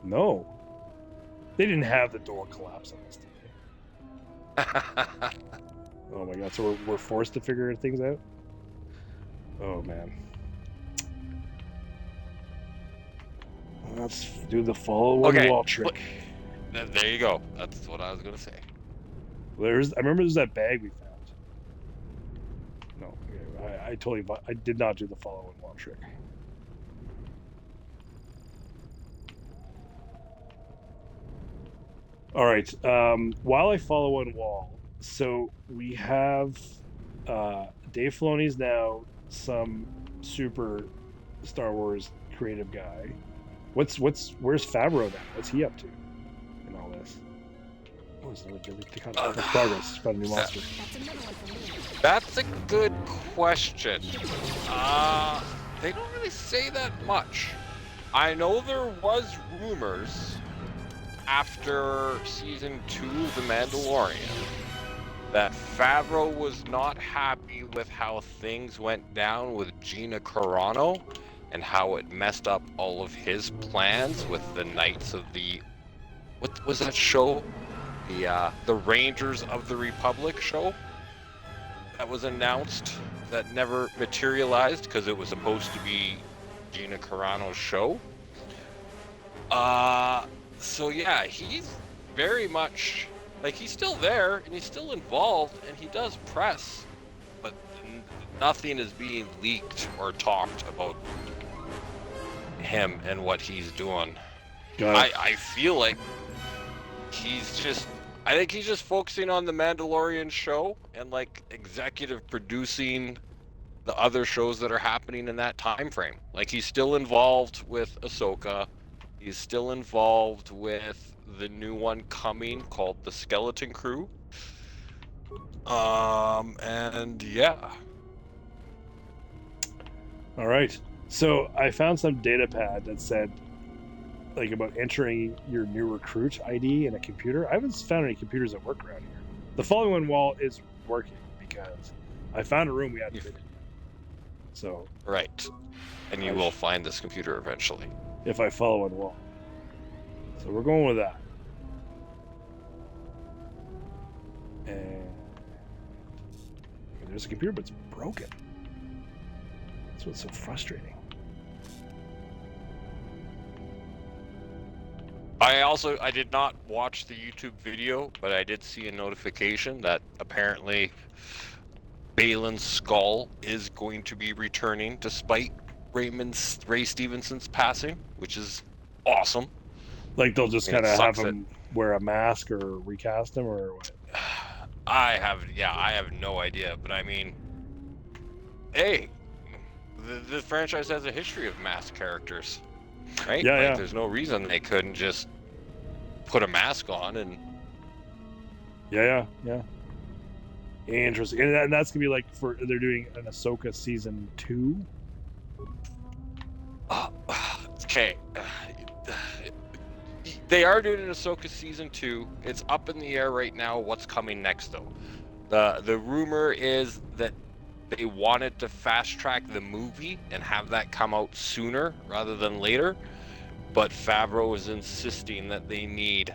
No. They didn't have the door collapse on us, did they? Oh my god, so we're forced to figure things out? Oh man. Let's do the follow one Okay, wall trick. There you go. That's what I was gonna say. I remember there's that bag we found. No, I did not do the follow one wall trick. All right. While I follow one wall, so we have Dave Filoni's now some super Star Wars creative guy. Where's Favreau now? What's he up to in all this? Oh, it's another daily progress. Found a new monster. That's a good question. They don't really say that much. I know there was rumors after season 2 of The Mandalorian that Favreau was not happy with how things went down with Gina Carano and how it messed up all of his plans with the Knights of the... What was that show? The Rangers of the Republic show that was announced that never materialized because it was supposed to be Gina Carano's show. So yeah, he's very much like he's still there and he's still involved and he does press, but nothing is being leaked or talked about him and what he's doing. I feel like I think he's just focusing on the Mandalorian show and like executive producing the other shows that are happening in that time frame. Like he's still involved with Ahsoka. He's still involved with the new one coming called the Skeleton Crew. And yeah. All right. So I found some data pad that said like about entering your new recruit ID in a computer. I haven't found any computers that work around here. The following one wall is working because I found a room we hadn't been in. So right. And you will find this computer eventually. If I follow one wall. So we're going with that. And there's a computer, but it's broken. That's what's so frustrating. I did not watch the YouTube video, but I did see a notification that apparently Balin's skull is going to be returning despite Ray Stevenson's passing, which is awesome. Like they'll just kind of have him wear a mask or recast him or what? I have no idea, but I mean, hey, the franchise has a history of masked characters, right? Yeah, yeah. There's no reason they couldn't just put a mask on and. Yeah. Interesting, and that's gonna be like they're doing an Ahsoka season 2. Okay. They are doing an Ahsoka season 2. It's up in the air right now. What's coming next, though? The rumor is that they wanted to fast track the movie and have that come out sooner rather than later, but Favreau is insisting that they need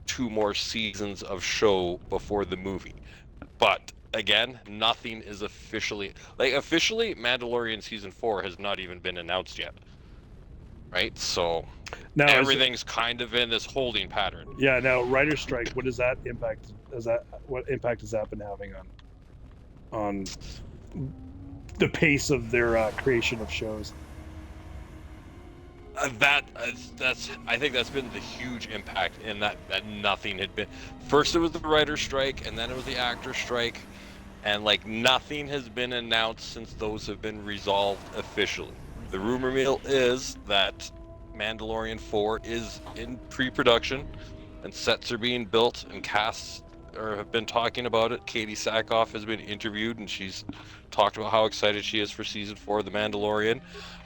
2 more seasons of show before the movie. But again, nothing is officially Mandalorian season 4 has not even been announced yet. Right? So now everything's kind of in this holding pattern. Yeah, now writer's strike, what does that impact? What impact has that been having on the pace of their creation of shows? I think that's been the huge impact in that nothing had been. First it was the writer's strike, and then it was the actor strike, and like nothing has been announced since those have been resolved officially. The rumor mill is that Mandalorian 4 is in pre-production, and sets are being built, and casts have been talking about it. Katie Sackhoff has been interviewed, and she's talked about how excited she is for season 4 of The Mandalorian.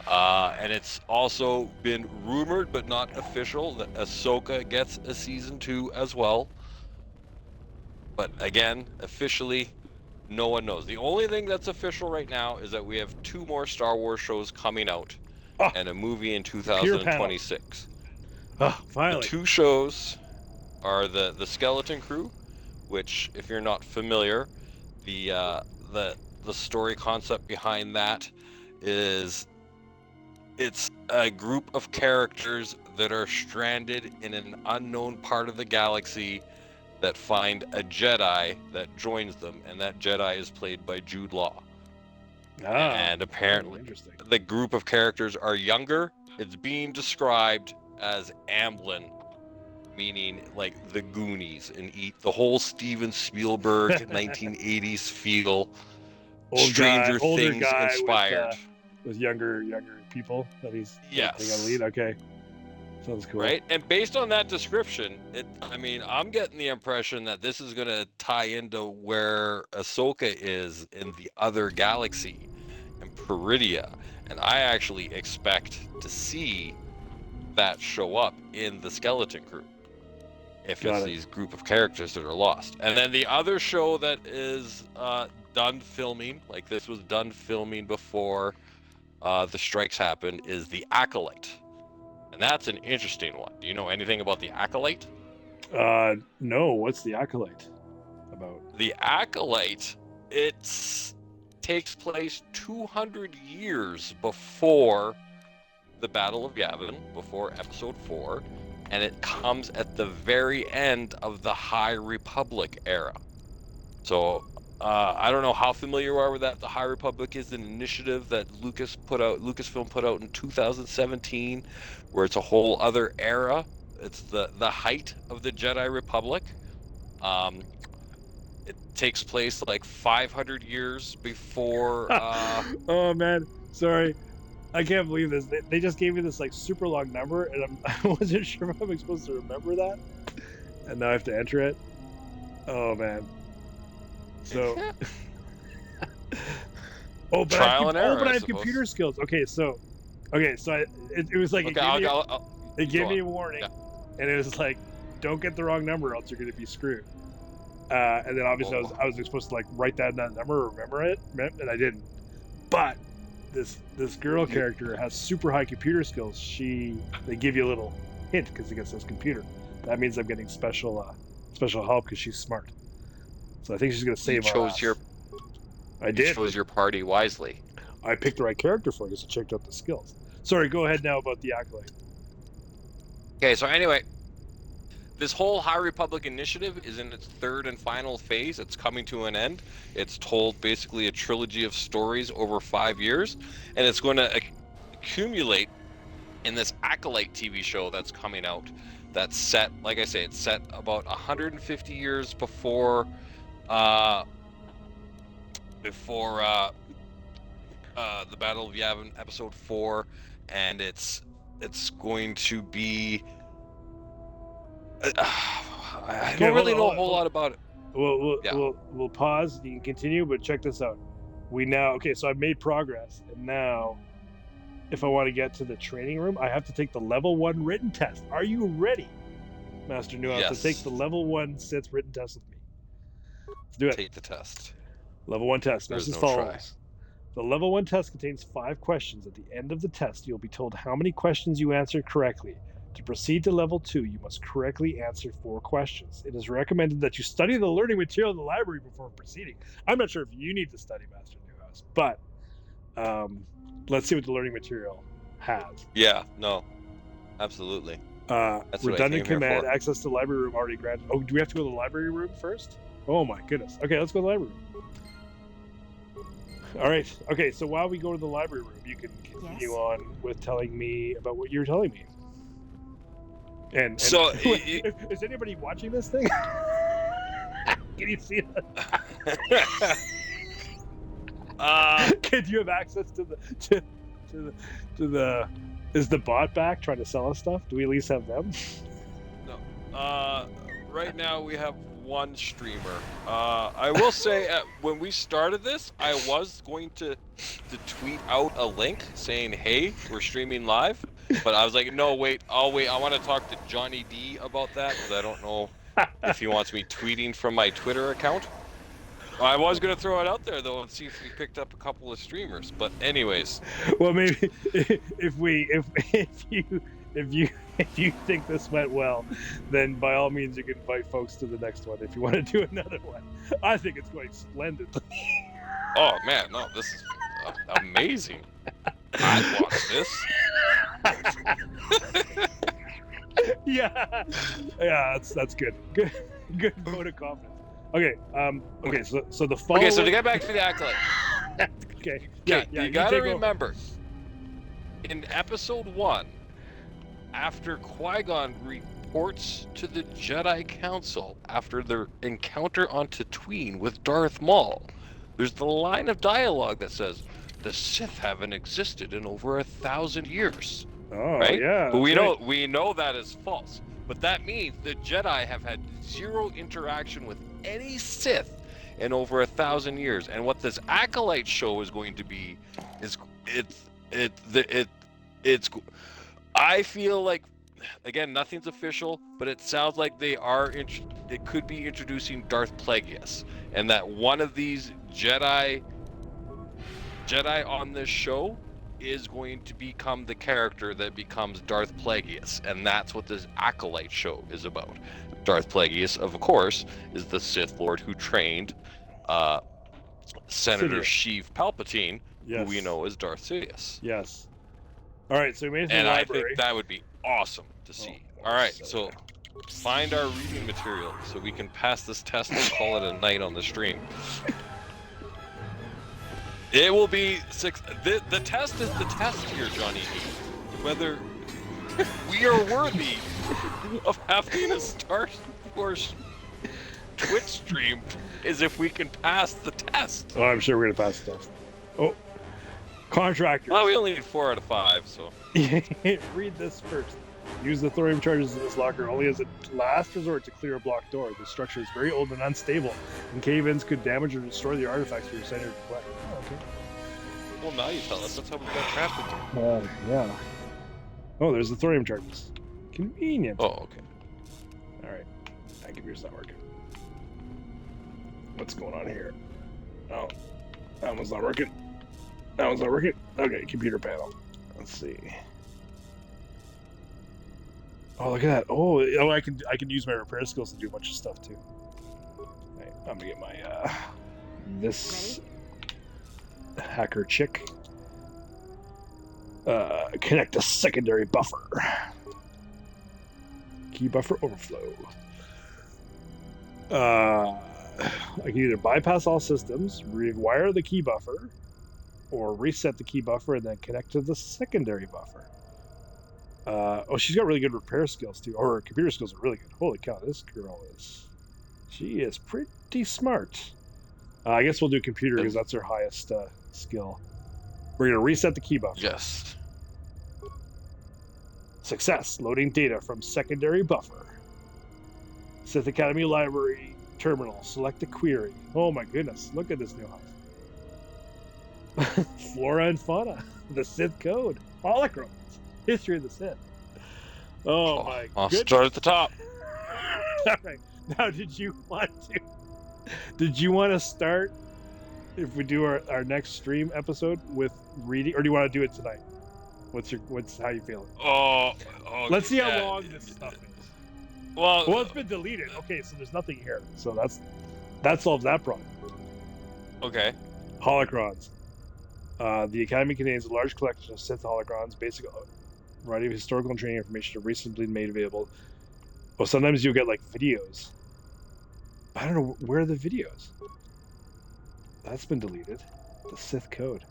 And it's also been rumored, but not official, that Ahsoka gets a season 2 as well. But again, officially, no one knows. The only thing that's official right now is that we have 2 more Star Wars shows coming out, and a movie in 2026. Finally. The 2 shows are the Skeleton Crew, which, if you're not familiar, the story concept behind that is it's a group of characters that are stranded in an unknown part of the galaxy that find a Jedi that joins them, and that Jedi is played by Jude Law. And apparently interesting. the group of characters are younger. It's being described as Amblin, meaning like the Goonies, and the whole Steven Spielberg 1980s feel. Stranger older Things guy inspired. With younger people that he's Yes. playing a lead. Okay, sounds cool. Right, and based on that description, I'm getting the impression that this is going to tie into where Ahsoka is in the other galaxy, in Peridia, and I actually expect to see that show up in the Skeleton Crew, if it's these group of characters that are lost. And then the other show that is done filming, like this was done filming before the strikes happened, is The Acolyte. And that's an interesting one. Do you know anything about The Acolyte? No. What's The Acolyte about? The Acolyte, it takes place 200 years before the Battle of Yavin, before Episode 4, and it comes at the very end of the High Republic era. So, I don't know how familiar you are with that. The High Republic is an initiative that Lucasfilm put out in 2017, where it's a whole other era. It's the height of the Jedi Republic. It takes place like 500 years before. Oh man, sorry, I can't believe this. They just gave me this like super long number, and I wasn't sure if I'm supposed to remember that, and now I have to enter it. Oh man. So, but I have computer skills. Okay, so it was like it gave me a warning, and it was like, don't get the wrong number, or else you're going to be screwed. And then obviously I was supposed to like write that number or remember it, and I didn't. But this girl character has super high computer skills. They give you a little hint because it says computer. That means I'm getting special help because she's smart. So I think she's going to save our ass. I did. You chose your party wisely. I picked the right character for it because I checked out the skills. Sorry, go ahead now about the Acolyte. Okay, so anyway, this whole High Republic initiative is in its third and final phase. It's coming to an end. It's told basically a trilogy of stories over 5 years, and it's going to accumulate in this Acolyte TV show that's coming out. That's set, like I say, it's set about 150 years before the Battle of Yavin, Episode 4, and it's going to be. I don't really know a whole lot about it. We'll pause. You can continue, but check this out. So I've made progress, and now, if I want to get to the training room, I have to take the level 1 written test. Are you ready, Master Nuance, Yes. to take the level 1 Sith written test with me? Let's do it. Take the test. Level 1 test. There's This no is try. The level 1 test contains 5 questions. At the end of the test, you'll be told how many questions you answered correctly. To proceed to level 2, you must correctly answer 4 questions. It is recommended that you study the learning material in the library before proceeding. I'm not sure if you need to study, Master Newhouse, but let's see what the learning material has. Yeah, no, absolutely. That's Redundant command, access to library room already granted. Oh, do we have to go to the library room first? Oh my goodness. Okay, let's go to the library room. All right. Okay, so while we go to the library room, you can continue on with telling me about what you're telling me. And so, is anybody watching this thing? Can you see that? Can you have access to the? Is the bot back trying to sell us stuff? Do we at least have them? No. Right now we have one streamer. I will say, when we started this, I was going to tweet out a link saying, "Hey, we're streaming live." But I was like, no, wait, I'll wait. I want to talk to Johnny D about that because I don't know if he wants me tweeting from my Twitter account. I was going to throw it out there, though, and see if we picked up a couple of streamers. But anyways. Well, maybe if you think this went well, then by all means you can invite folks to the next one if you want to do another one. I think it's going splendidly. Oh, man, no, this is... amazing. I'd watch this. Yeah, that's good. Good vote of confidence. Okay, so the follow. Okay, so to get back to the Acolyte. Okay, Okay, yeah, you gotta take over. remember, in episode 1, after Qui-Gon reports to the Jedi Council after their encounter on Tatooine with Darth Maul, there's the line of dialogue that says, "The Sith haven't existed in over 1,000 years." Oh Right? yeah, But that's we know that is false. But that means the Jedi have had zero interaction with any Sith in over 1,000 years. And what this Acolyte show is going to be is it's I feel like, again, nothing's official, but it sounds like they are it could be introducing Darth Plagueis, and that one of these Jedi on this show is going to become the character that becomes Darth Plagueis, and that's what this Acolyte show is about. Darth Plagueis, of course, is the Sith Lord who trained Senator Sidious. Sheev Palpatine, Yes. who we know as Darth Sidious. Yes. All right, so we made it to And the I library. think that would be awesome to see. All right, so find our reading material so we can pass this test and call it a night on the stream. It will be 6. The test is the test here, Johnny D. Whether we are worthy of having a Star Wars Twitch stream is if we can pass the test. Oh, I'm sure we're gonna pass the test. Oh, contractor. Well, we only need 4 out of 5, so. Read this first. Use the thorium charges in this locker only as a last resort to clear a blocked door. The structure is very old and unstable, and cave-ins could damage or destroy the artifacts for your center to collect. Oh, okay. Well, now you tell us. That's how we got trapped in here. Yeah. Oh, there's the thorium charges. Convenient. Oh, okay. All right. My computer's not working. What's going on here? Oh, that one's not working. That one's not working. Okay, computer panel. Let's see. Oh, look at that. Oh, I can use my repair skills to do a bunch of stuff too. Right, I'm gonna get my this hacker chick. Connect a secondary buffer. Key buffer overflow. I can either bypass all systems, rewire the key buffer, or reset the key buffer and then connect to the secondary buffer. She's got really good repair skills too. Or her computer skills are really good. Holy cow, this girl she is pretty smart. I guess we'll do computer because that's her highest skill. We're gonna reset the key buffer. Yes. Success. Loading data from secondary buffer. Sith Academy Library terminal. Select a query. Oh my goodness, look at this new house. Flora and fauna. The Sith code. Holocrons. History of the Sith. Oh my I'll goodness. start at the top. All right. Now, did you want to start, if we do our next stream episode, with reading, or do you want to do it tonight? How you feeling? Oh, Let's see how long this stuff is. Well, Well, it's been deleted. Okay, so there's nothing here. So that solves that problem. okay. Holocrons. The Academy contains a large collection of Sith holocrons, basic variety of historical and training information have recently been made available. Well, sometimes you'll get like videos. I don't know, where are the videos? That's been deleted. The Sith code.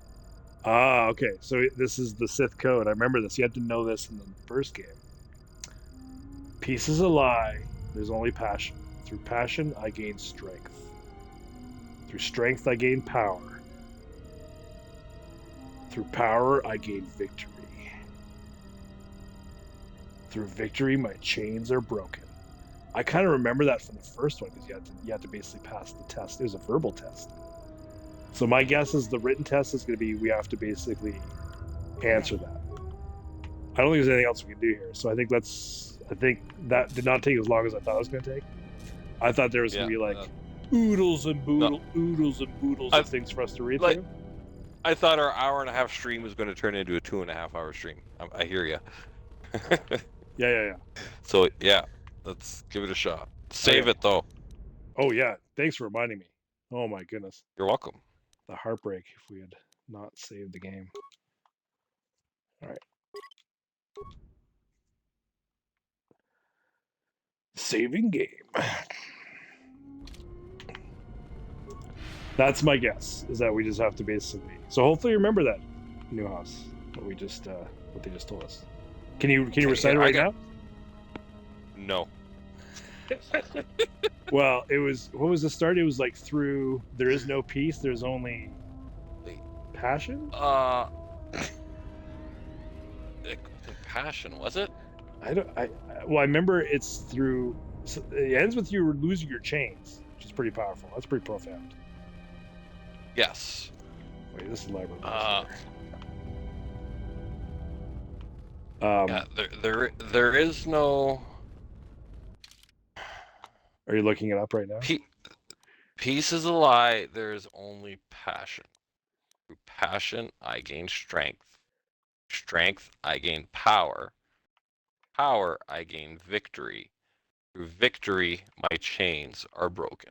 Ah, okay. So this is the Sith code. I remember this. You had to know this in the first game. Peace is a lie. There's only passion. Through passion, I gain strength. Through strength, I gain power. Through power, I gain victory. Through victory, my chains are broken. I kind of remember that from the first one because you had to basically pass the test. It was a verbal test. So my guess is the written test is going to be we have to basically answer that. I don't think there's anything else we can do here. So I think that did not take as long as I thought it was going to take. I thought there was going to be like oodles and boodles of things for us to read through. I thought our hour-and-a-half stream was going to turn into a 2.5-hour stream. I hear you. Yeah. So yeah, let's give it a shot. Save it though. Oh yeah, thanks for reminding me. Oh my goodness, You're welcome. the heartbreak if we had not save the game. All right. Saving game. That's my guess, is that we just have to basically... So hopefully you remember that, Newhouse, what we just, what they just told us. Can you recite it right now? No. Well, it was... What was the start? It was like through... There is no peace, there's only... Passion? Passion, was it? Well, I remember it's through... It ends with you losing your chains, which is pretty powerful. That's pretty profound. Yes. Wait, this is library. Yeah, there is no... Are you looking it up right now? Peace is a lie. There is only passion. Through passion, I gain strength. Strength, I gain power. Power, I gain victory. Through victory, my chains are broken.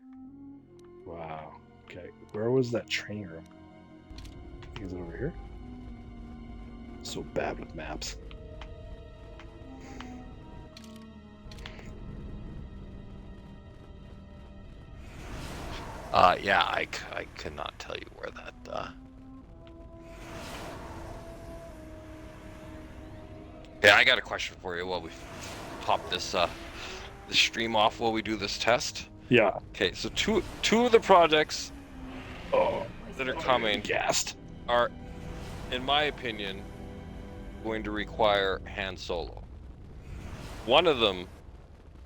Wow. Okay. Where was that training room? Is it over here? So bad with maps. Yeah, I could not tell you where that, Yeah, I got a question for you while we top this stream off while we do this test. Yeah. Okay, so two of the projects that are coming are, in my opinion, going to require Han Solo. One of them,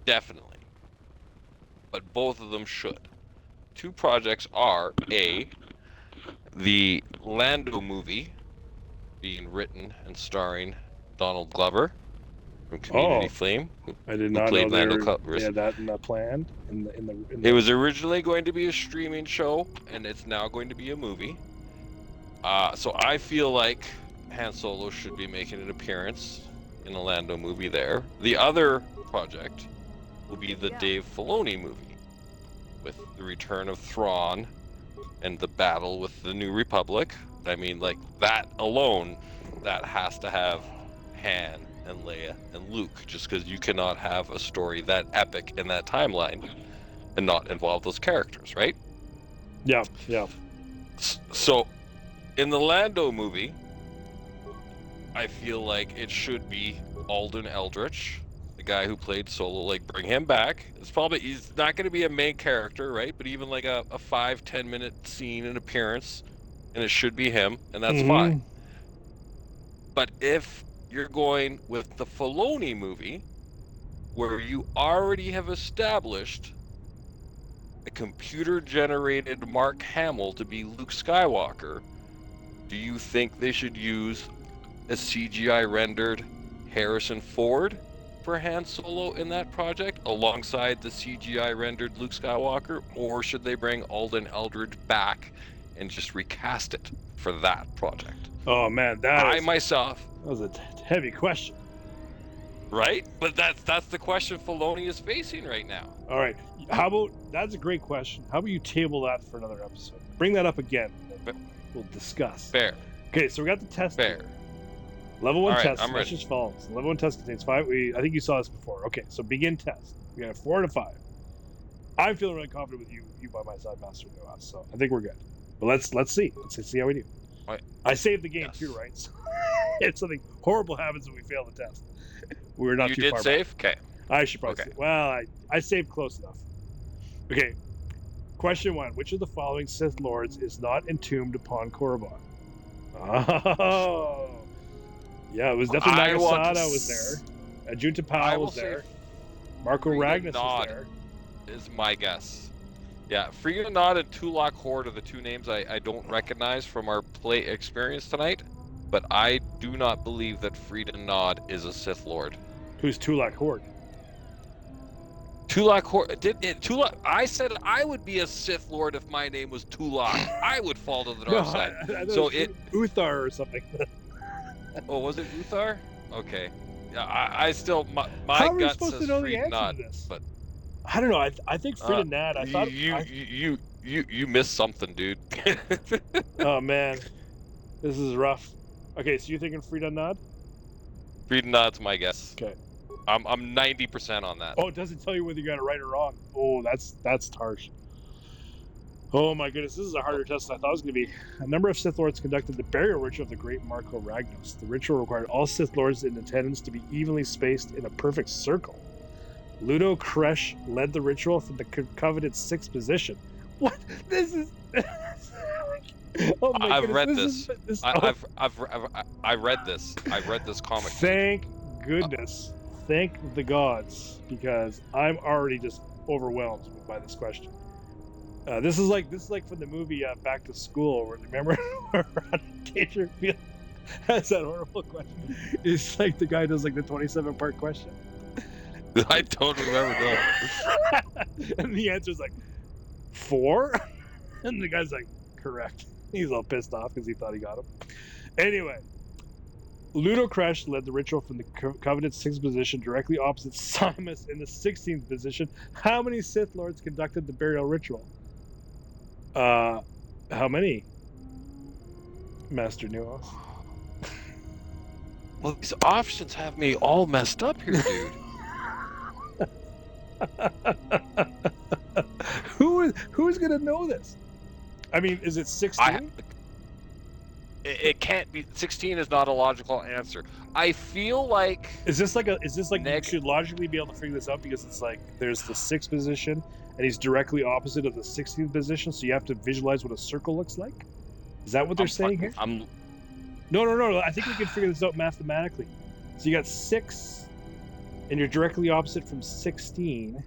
definitely, but both of them should. Two projects are the Lando movie, being written and starring Donald Glover from Community Flame. I did not know they had that in the plan. It was originally going to be a streaming show, and it's now going to be a movie. So I feel like Han Solo should be making an appearance in a Lando movie there. The other project will be the Dave Filoni movie, with the return of Thrawn and the battle with the New Republic. I mean, like, that alone, that has to have Han and Leia and Luke, just because you cannot have a story that epic in that timeline and not involve those characters, right? Yeah. So, in the Lando movie, I feel like it should be Alden Eldritch, the guy who played Solo. Like, bring him back. He's not going to be a main character, right? But even like a 5-10 minute scene and appearance, and it should be him, and that's fine. But if you're going with the Filoni movie, where you already have established a computer-generated Mark Hamill to be Luke Skywalker, do you think they should use a CGI-rendered Harrison Ford for Han Solo in that project, alongside the CGI-rendered Luke Skywalker, or should they bring Alden Eldritch back and just recast it for that project? Oh man, that was a heavy question. Right? But that's the question Filoni is facing right now. All right. How about, that's a great question. How about you table that for another episode? Bring that up again. We'll discuss. Fair. Okay, so we got the test. Fair. Level 1 test. I'm ready. Just follows. Level 1 test contains 5. I think you saw this before. Okay, so begin test. We got 4 to 5. I'm feeling really confident with you by my side, Master Noah. So I think we're good. But let's see. Let's see how we do. Right. I saved the game too, right? So if something horrible happens when we fail the test, we're not too far. You did save? Okay. I should probably save. Well, I saved close enough. Okay. Question 1. Which of the following Sith Lords is not entombed upon Korriban? Oh. Yeah, it was definitely Nagasada was there. Junta Pao was there. Marco Ragnas was there. Is my guess. Yeah, Frida Nod and Tulak Horde are the two names I don't recognize from our play experience tonight, but I do not believe that Frida Nod is a Sith Lord. Who's Tulak Horde? Tulak Horde. Tulak? I said I would be a Sith Lord if my name was Tulak. I would fall to the dark side. So it Uthar or something. Oh, was it Uthar? Okay. Yeah, I still my How are we gut supposed says to know the Frida answer Nod, to this? but I don't know. I think Frida Nad. I thought you missed something, dude. Oh man. This is rough. Okay, so you're thinking Frida Nod? Read nod's my guess. Okay. I'm 90% on that. Oh, it doesn't tell you whether you got it right or wrong. Oh, that's harsh. Oh my goodness, this is a harder test than I thought it was going to be. A number of Sith Lords conducted the burial ritual of the great Marco Ragnos. The ritual required all Sith Lords in attendance to be evenly spaced in a perfect circle. Ludo Kresh led the ritual from the coveted 6th position. What? This is... oh my I've goodness, read this. I read this. I read this comic. Thank goodness. Thank the gods, because I'm already just overwhelmed by this question. This is like from the movie Back to School, where remember where teacher has that horrible question. It's like the guy does like the 27-part question. I don't remember that. And the answer's like 4, and the guy's like, correct. He's all pissed off because he thought he got him. Anyway, Ludo Kresh led the ritual from the coveted 6th position, directly opposite Simus in the 16th position. How many Sith Lords conducted the burial ritual? How many, Master Nuo? Well, these options have me all messed up here, dude. Who's gonna know this? I mean, is it 16? It can't be. 16 is not a logical answer. I feel like Is this like you should logically be able to figure this out, because it's like there's the 6th position and he's directly opposite of the 16th position, so you have to visualize what a circle looks like? Is that what they're saying here? No. I think we can figure this out mathematically. So you got 6 and you're directly opposite from 16.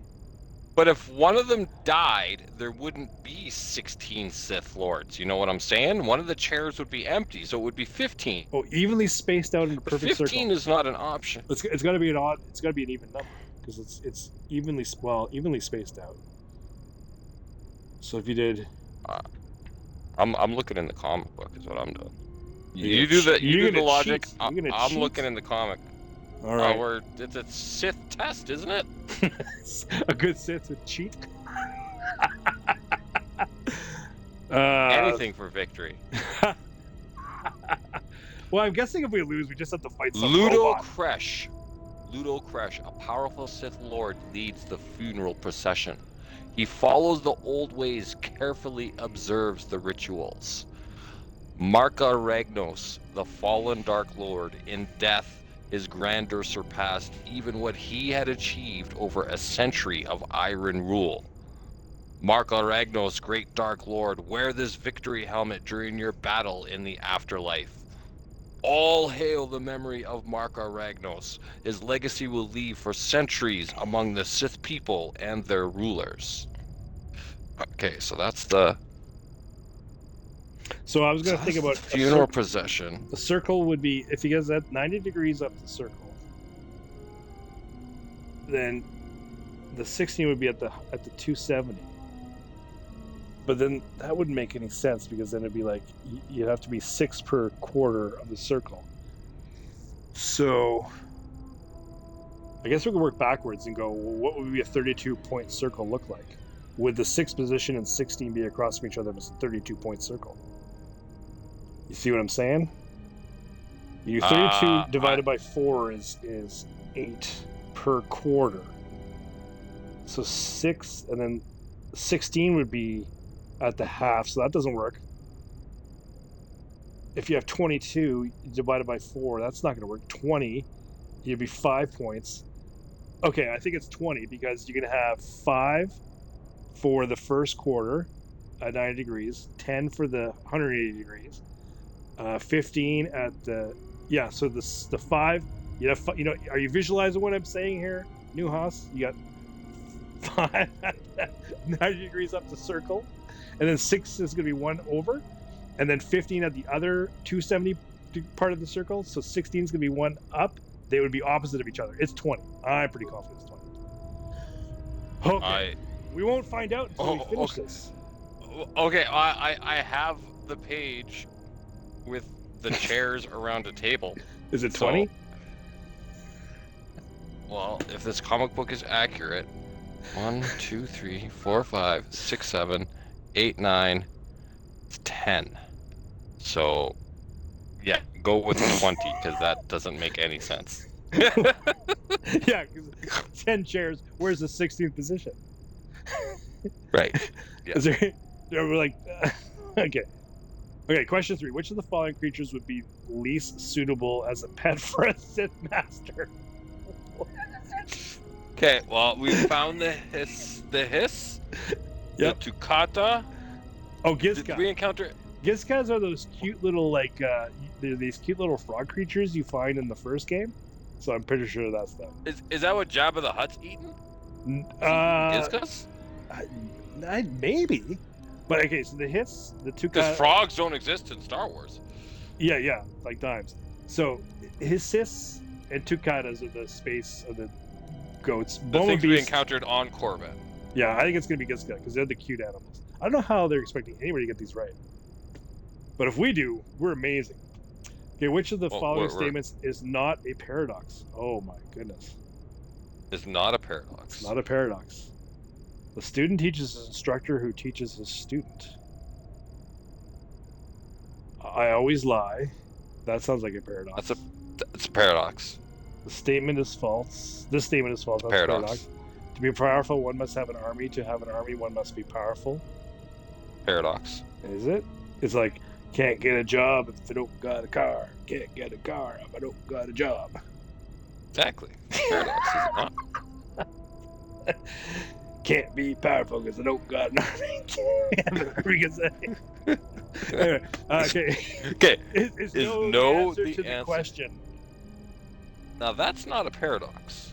But if one of them died, there wouldn't be 16 Sith Lords. You know what I'm saying? One of the chairs would be empty, so it would be 15. Oh, evenly spaced out in a perfect 15 circle. is not an option. It's got to be it's got to be an even number, because it's evenly spaced out. So if you did, I'm looking in the comic book is what I'm doing. You're You do the gonna logic. cheat. You're gonna I'm cheat. looking in the comic. all right, It's a Sith test, isn't it? a good Sith would cheat. Anything for victory. Well, I'm guessing if we lose, we just have to fight some Ludo robot. Kresh, a powerful Sith Lord, leads the funeral procession. He follows the old ways, carefully observes the rituals. Marka Ragnos, the fallen Dark Lord, in death, his grandeur surpassed even what he had achieved over a century of iron rule. Marka Ragnos, great Dark Lord, wear this victory helmet during your battle in the afterlife. All hail the memory of Marka Ragnos. His legacy will live for centuries among the Sith people and their rulers. Okay, so that's the... So I was going to think about funeral procession. The circle would be, if he gets that 90 degrees up the circle, then the 16 would be at the 270. But then that wouldn't make any sense, because then it'd be like you'd have to be 6 per quarter of the circle. So I guess we could work backwards and go, well, what would be a 32-point circle look like? Would the 6th position and 16 be across from each other as a 32-point circle? You see what I'm saying? You 32 divided by 4 is 8 per quarter. So 6, and then 16 would be at the half, so that doesn't work. If you have 22 divided by 4, that's not going to work. 20, you'd be 5 points. Okay, I think it's 20, because you're going to have 5 for the first quarter at 90 degrees, 10 for the 180 degrees, 15 at the... Yeah, so the 5, you have, are you visualizing what I'm saying here, Newhouse? You got 5 at 90 degrees up the circle, and then 6 is going to be 1 over, and then 15 at the other 270 part of the circle, so 16 is going to be 1 up. They would be opposite of each other. It's 20. I'm pretty confident it's 20. Okay. We won't find out until we finish this. Okay, I have the page with the chairs around a table. Is it 20? Well, if this comic book is accurate, 1, 2, 3, 4, 5, 6, 7, 8, 9, 10. So Yeah, go with 20 because that doesn't make any sense. Yeah, because 10 chairs. Where's the 16th position? Right. Yeah. Is there? We're like, okay. Okay. Question 3: which of the following creatures would be least suitable as a pet for a Sith master? Okay. Well, we found the hiss. Yep. The Tukata. Oh, Did Gizka. we encounter? Gizkas are those cute little they're these cute little frog creatures you find in the first game. So I'm pretty sure that's them. Is that what Jabba the Hutt's eating? Gizkas? Maybe. But okay, so the hiss, the two Because frogs don't exist in Star Wars. Yeah, like dimes. So Hissis and Tucatas are the space of the goats. The things we encountered on Korriban. Yeah, I think it's gonna be Gizka because they're the cute animals. I don't know how they're expecting anybody to get these right. But if we do, we're amazing. Okay, which of the following statements is not a paradox? Oh my goodness. It's not a paradox. It's not a paradox. The student teaches his instructor who teaches his student. I always lie. That sounds like a paradox. It's a paradox. The statement is false. This statement is false. That's Paradox. a paradox. To be powerful, one must have an army. To have an army, one must be powerful. Paradox. Is it? It's like, can't get a job if I don't got a car. Can't get a car if I don't got a job. Exactly. Paradox, is it not? Can't be powerful because I don't got nothing. Anyway, okay. Okay. Is no the answer to the question? Now that's not a paradox.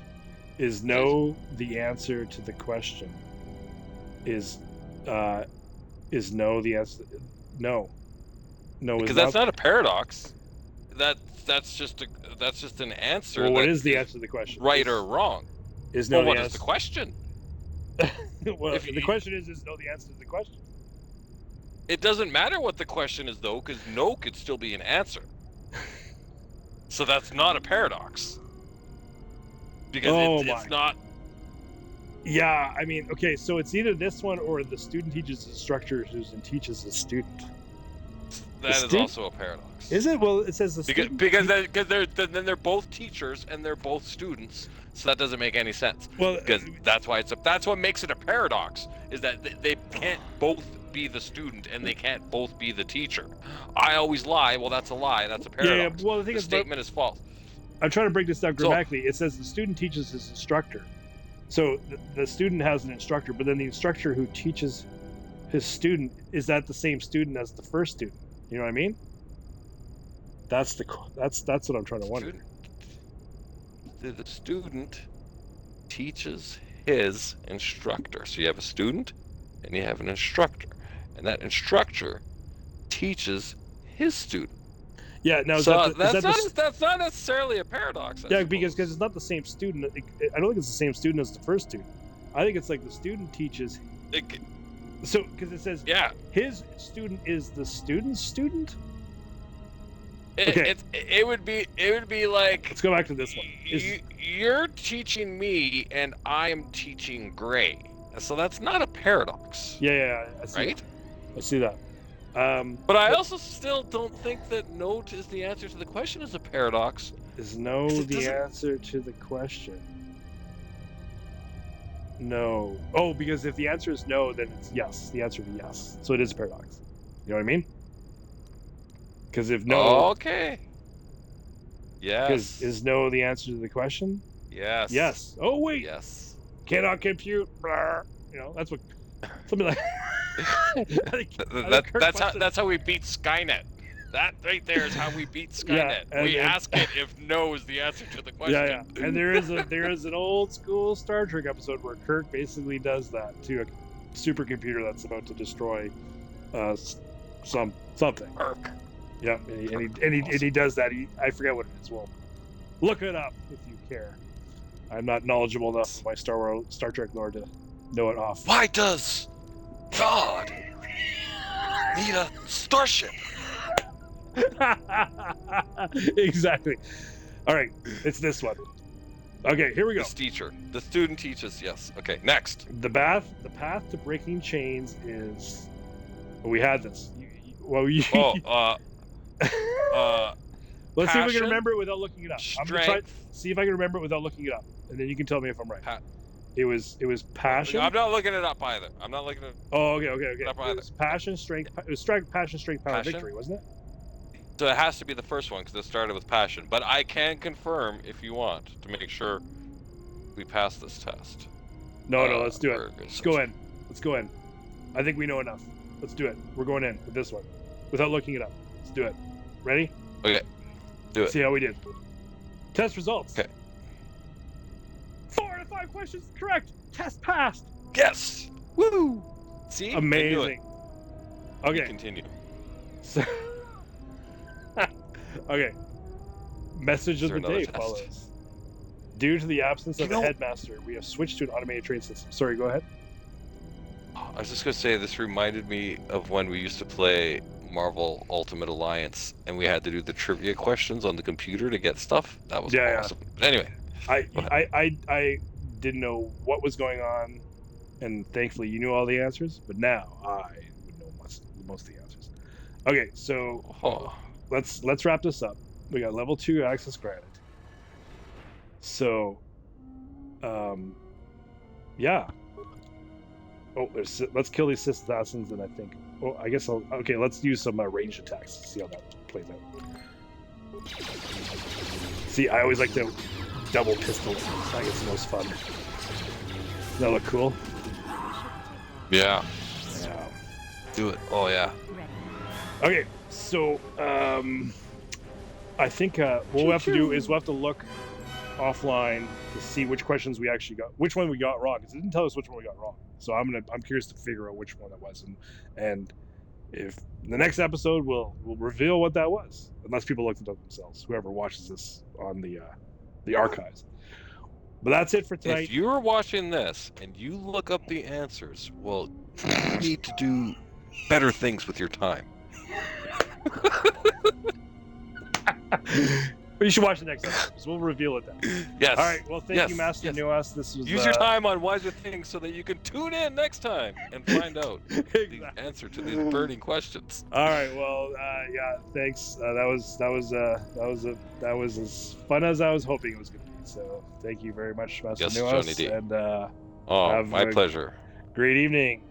Is no the answer to the question? Is no the answer? No. No, because that's not a paradox. That's just an answer. Well, what is the answer to the question? Right or wrong? Is no well, what the is the question? Well, the question is no the answer to the question? It doesn't matter what the question is, though, because no could still be an answer. So that's not a paradox. Because it's not... Yeah, I mean, okay, so it's either this one or the student teaches his instructor who teaches his student. That is also a paradox. Is it? Well, it says the student... Because then they're both teachers and they're both students, so that doesn't make any sense. Well, because that's what makes it a paradox, is that they can't both be the student and they can't both be the teacher. I always lie. Well, that's a lie. That's a paradox. Yeah, well, the statement is false. I'm trying to break this down grammatically. It says the student teaches his instructor. So the student has an instructor, but then the instructor who teaches his student, is that the same student as the first student? You know what I mean? That's what I'm trying to wonder. The student teaches his instructor. So you have a student and you have an instructor, and that instructor teaches his student. Yeah, now that's not necessarily a paradox. Yeah, because it's not the same student. I don't think it's the same student as the first student. I think it's like the student teaches. So, because it says, his student is the student's student. It would be like. Let's go back to this one. You're teaching me, and I am teaching Gray. So that's not a paradox. Yeah, I see right? That. I see that. But I also still don't think that no is the answer to the question is a paradox. Is no the answer to the question? No. Oh, because if the answer is no, then it's yes. The answer would be yes. So it is a paradox. You know what I mean? Because if no... Okay. Yes. Because is no the answer to the question? Yes. Yes. Oh, wait. Yes. Cannot compute. Blah. You know, that's what... Something like... That's how we beat Skynet. That right there is how we beat Skynet. Yeah, we ask it if no is the answer to the question. Yeah. And there is an old school Star Trek episode where Kirk basically does that to a supercomputer that's about to destroy something. Kirk. Yeah, and he does that. I forget what it is. Well, look it up if you care. I'm not knowledgeable enough of my Star Trek lore to know it off. Why does God need a starship? Exactly. All right, it's this one. Okay, here we go. The student teaches. Yes. Okay. Next. The path to breaking chains is. Well, we had this. Let's see if I can Passion, remember it without looking it up. I'm gonna try strength. see if I can remember it without looking it up, and then you can tell me if I'm right. It was passion. I'm not looking it up either. I'm not looking it Oh, okay. up It either. was passion, strength. It was passion, strength, power, Passion? victory, wasn't it? So it has to be the first one because it started with passion. But I can confirm if you want to make sure we pass this test. No, let's do it. Let's Let's go in. Let's go in. I think we know enough. Let's do it. We're going in with this one, without looking it up. Let's do it. Ready? Okay. Do it. See how we did. Test results. Okay. 4 out of 5 questions correct. Test passed. Yes. Woo. See? Amazing. Okay. Continue. So, okay. Message of Is there the another day test? follows. Due to the absence of You a know- headmaster, we have switched to an automated train system. Sorry, go ahead. I was just gonna say this reminded me of when we used to play Marvel Ultimate Alliance and we had to do the trivia questions on the computer to get stuff. That was Yeah, yeah. awesome. But anyway, I didn't know what was going on, and thankfully you knew all the answers. But now I would know most of the answers. Okay, so let's wrap this up. We got level 2 access granted. So, yeah. Oh, let's kill these Sith assassins, and I think. Oh, I guess I'll. Okay, let's use some ranged attacks to see how that plays out. See, I always like to double pistol. I think it's the most fun. Does that look cool? yeah, Yeah. do it. Oh yeah. Okay, so I think what we'll have to do is we'll have to look offline to see which questions we actually got, which one we got wrong, because it didn't tell us which one we got wrong. So I'm curious to figure out which one that was, and if the next episode we'll reveal what that was, unless people looked it up themselves. Whoever watches this on the archives. But that's it for tonight. If you're watching this and you look up the answers, well, you need to do better things with your time. But you should watch the next episode, because we'll reveal it then. Yes. All right. Well, thank Yes, you, Master yes. Nuas. This was Use your time on wiser things so that you can tune in next time and find out the Exactly. answer to these burning questions. All right. Well, yeah. Thanks. That was as fun as I was hoping it was going to be. So thank you very much, Master Yes, Nuas. Johnny D. And Oh, have my a pleasure. great evening.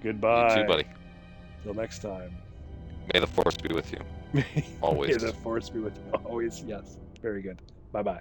Goodbye. You too, buddy. Till next time. May the force be with you. Always. May the force be with you always. Yes. Very good. Bye-bye.